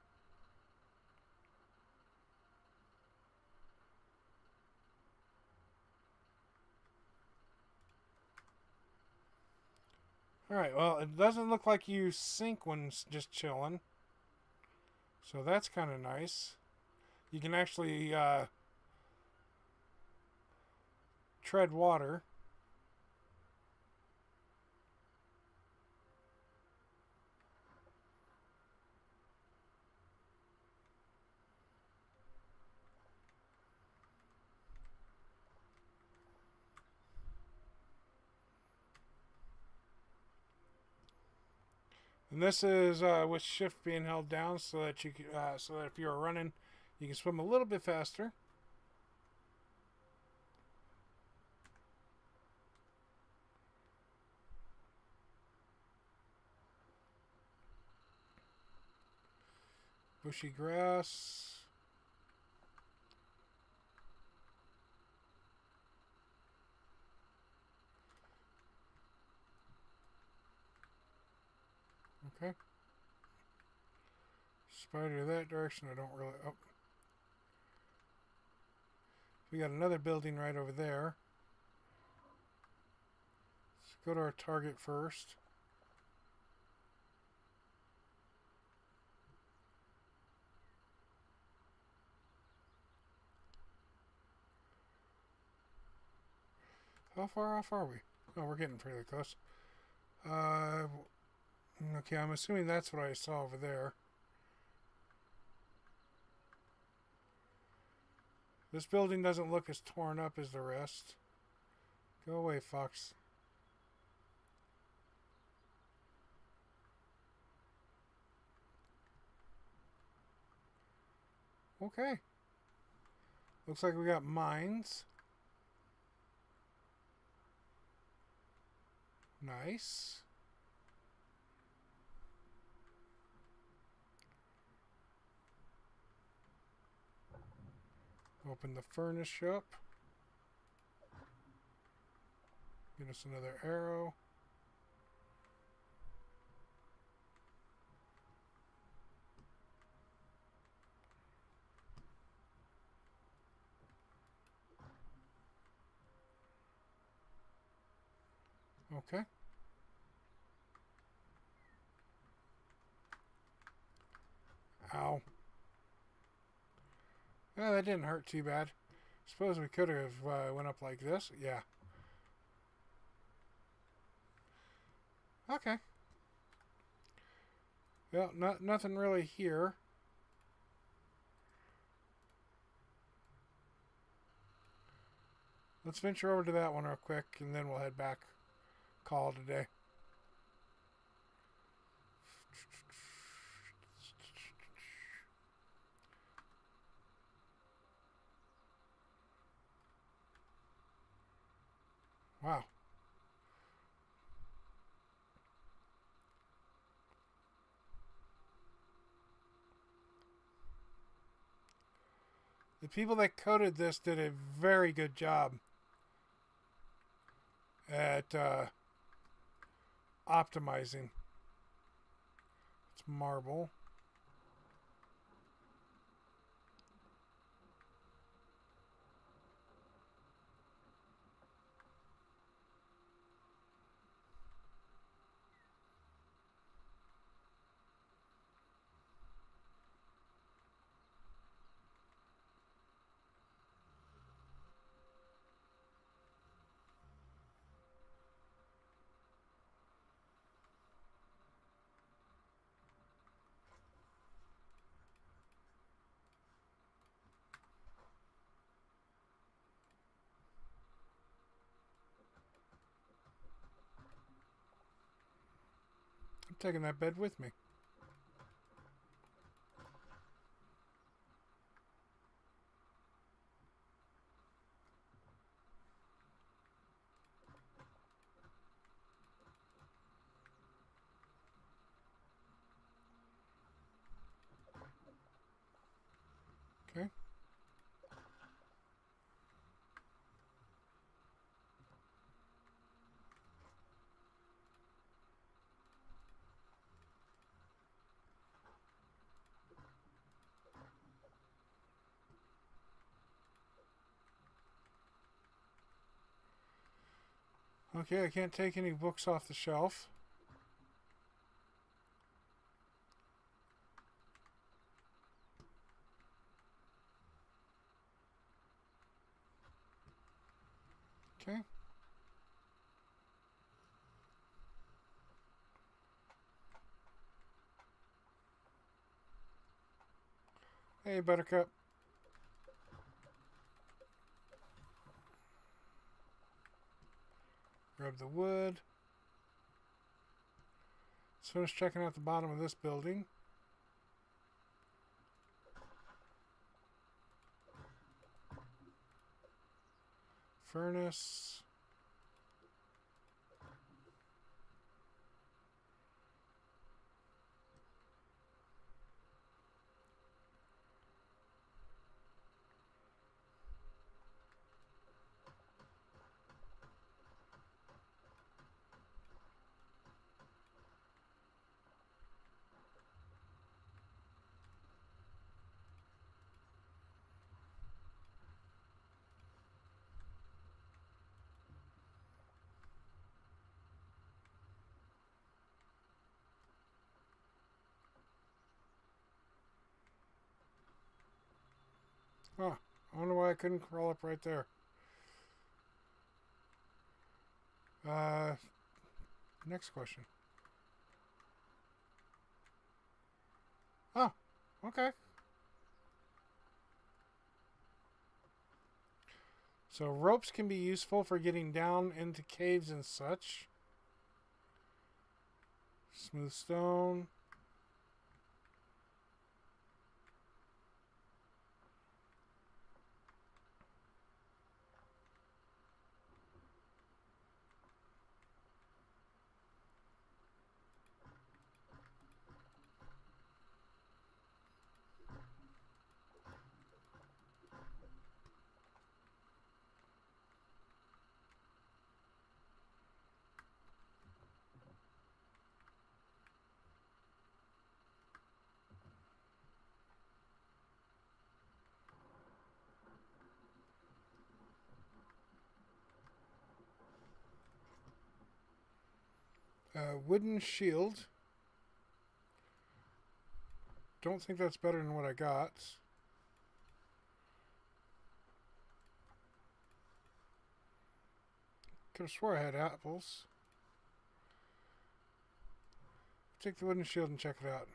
Alright, well, it doesn't look like you sink when just chilling. So that's kind of nice. You can actually tread water. And this is with shift being held down, so that you can, so that if you're running, you can swim a little bit faster. Bushy grass. Okay. Spider that direction. I don't really. Oh. We got another building right over there. Let's go to our target first. How far off are we? Oh, we're getting fairly close. Okay, I'm assuming that's what I saw over there. This building doesn't look as torn up as the rest. Go away, fox. Okay. Looks like we got mines. Nice. Open the furnace shop. Get us another arrow. Okay. Ow. Yeah, that didn't hurt too bad. Suppose we could have went up like this. Yeah. Okay. Well, nothing really here. Let's venture over to that one real quick, and then we'll head back. Call it a day. Wow. The people that coded this did a very good job at optimizing. It's marble. I'm taking that bed with me. Okay. Okay, I can't take any books off the shelf. Okay. Hey, Buttercup. Grab the wood. Let's finish checking out the bottom of this building. Furnace. Oh, I wonder why I couldn't crawl up right there. Next question. Oh, okay. So ropes can be useful for getting down into caves and such. Smooth stone. Wooden shield. Don't think that's better than what I got. Could have swore I had apples. Take the wooden shield and check it out.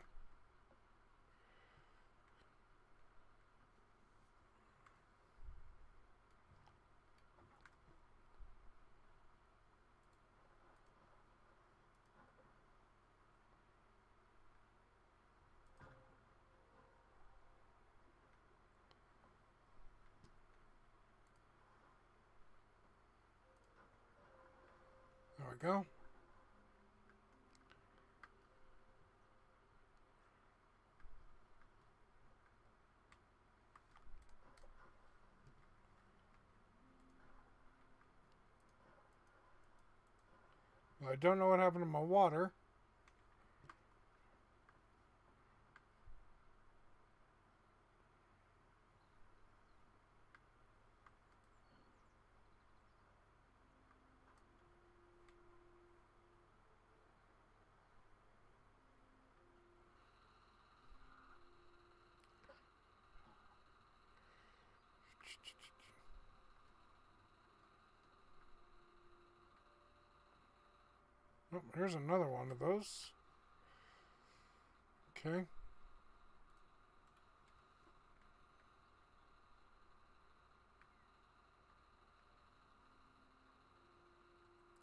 we go. I don't know what happened to my water. Oh, here's another one of those. Okay.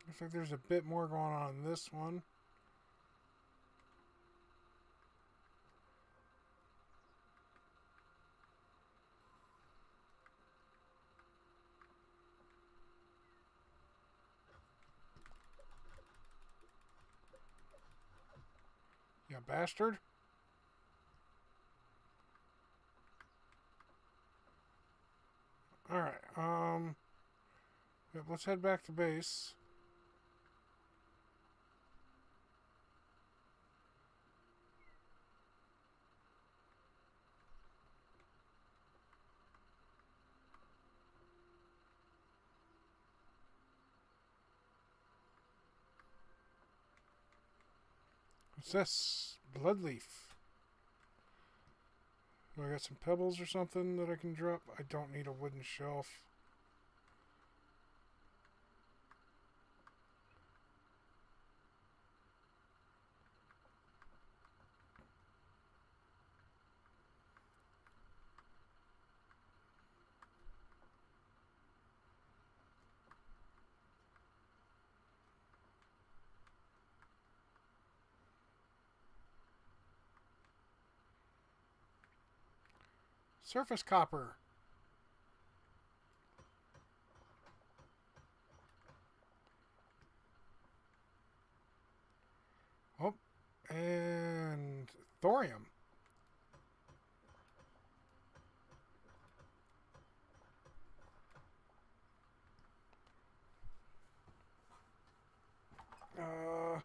Looks like there's a bit more going on in this one. You bastard. Alright, yep, let's head back to base. What's this? Bloodleaf. Do I got some pebbles or something that I can drop? I don't need a wooden shelf. Surface copper. Oh, and thorium. Uh,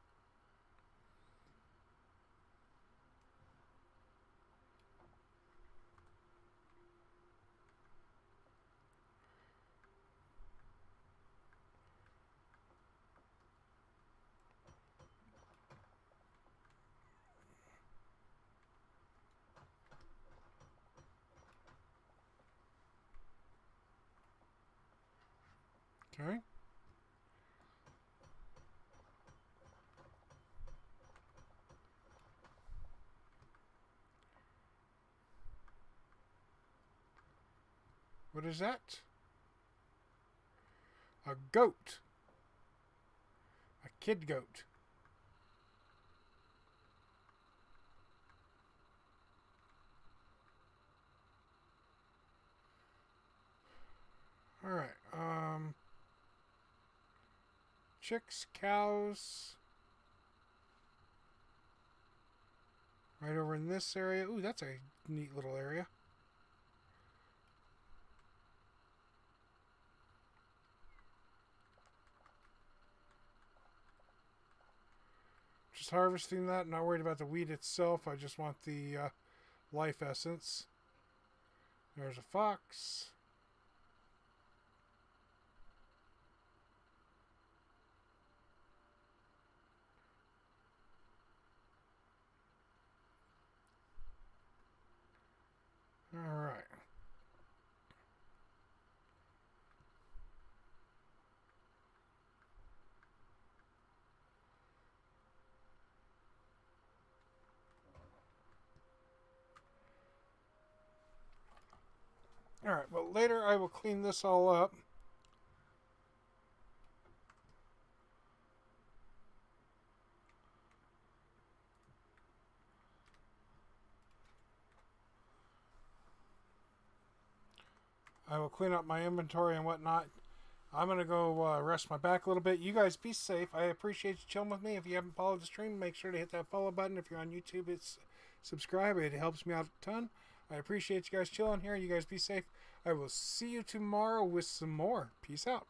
okay. What is that? A goat. A kid goat. Alright, chicks, cows. Right over in this area. Ooh, that's a neat little area. Just harvesting that, not worried about the wheat itself. I just want the life essence. There's a fox. Alright. Alright, well later I will clean this all up. I will clean up my inventory and whatnot. I'm going to go rest my back a little bit. You guys be safe. I appreciate you chilling with me. If you haven't followed the stream, make sure to hit that follow button. If you're on YouTube, it's subscribe. It helps me out a ton. I appreciate you guys chilling here. You guys be safe. I will see you tomorrow with some more. Peace out.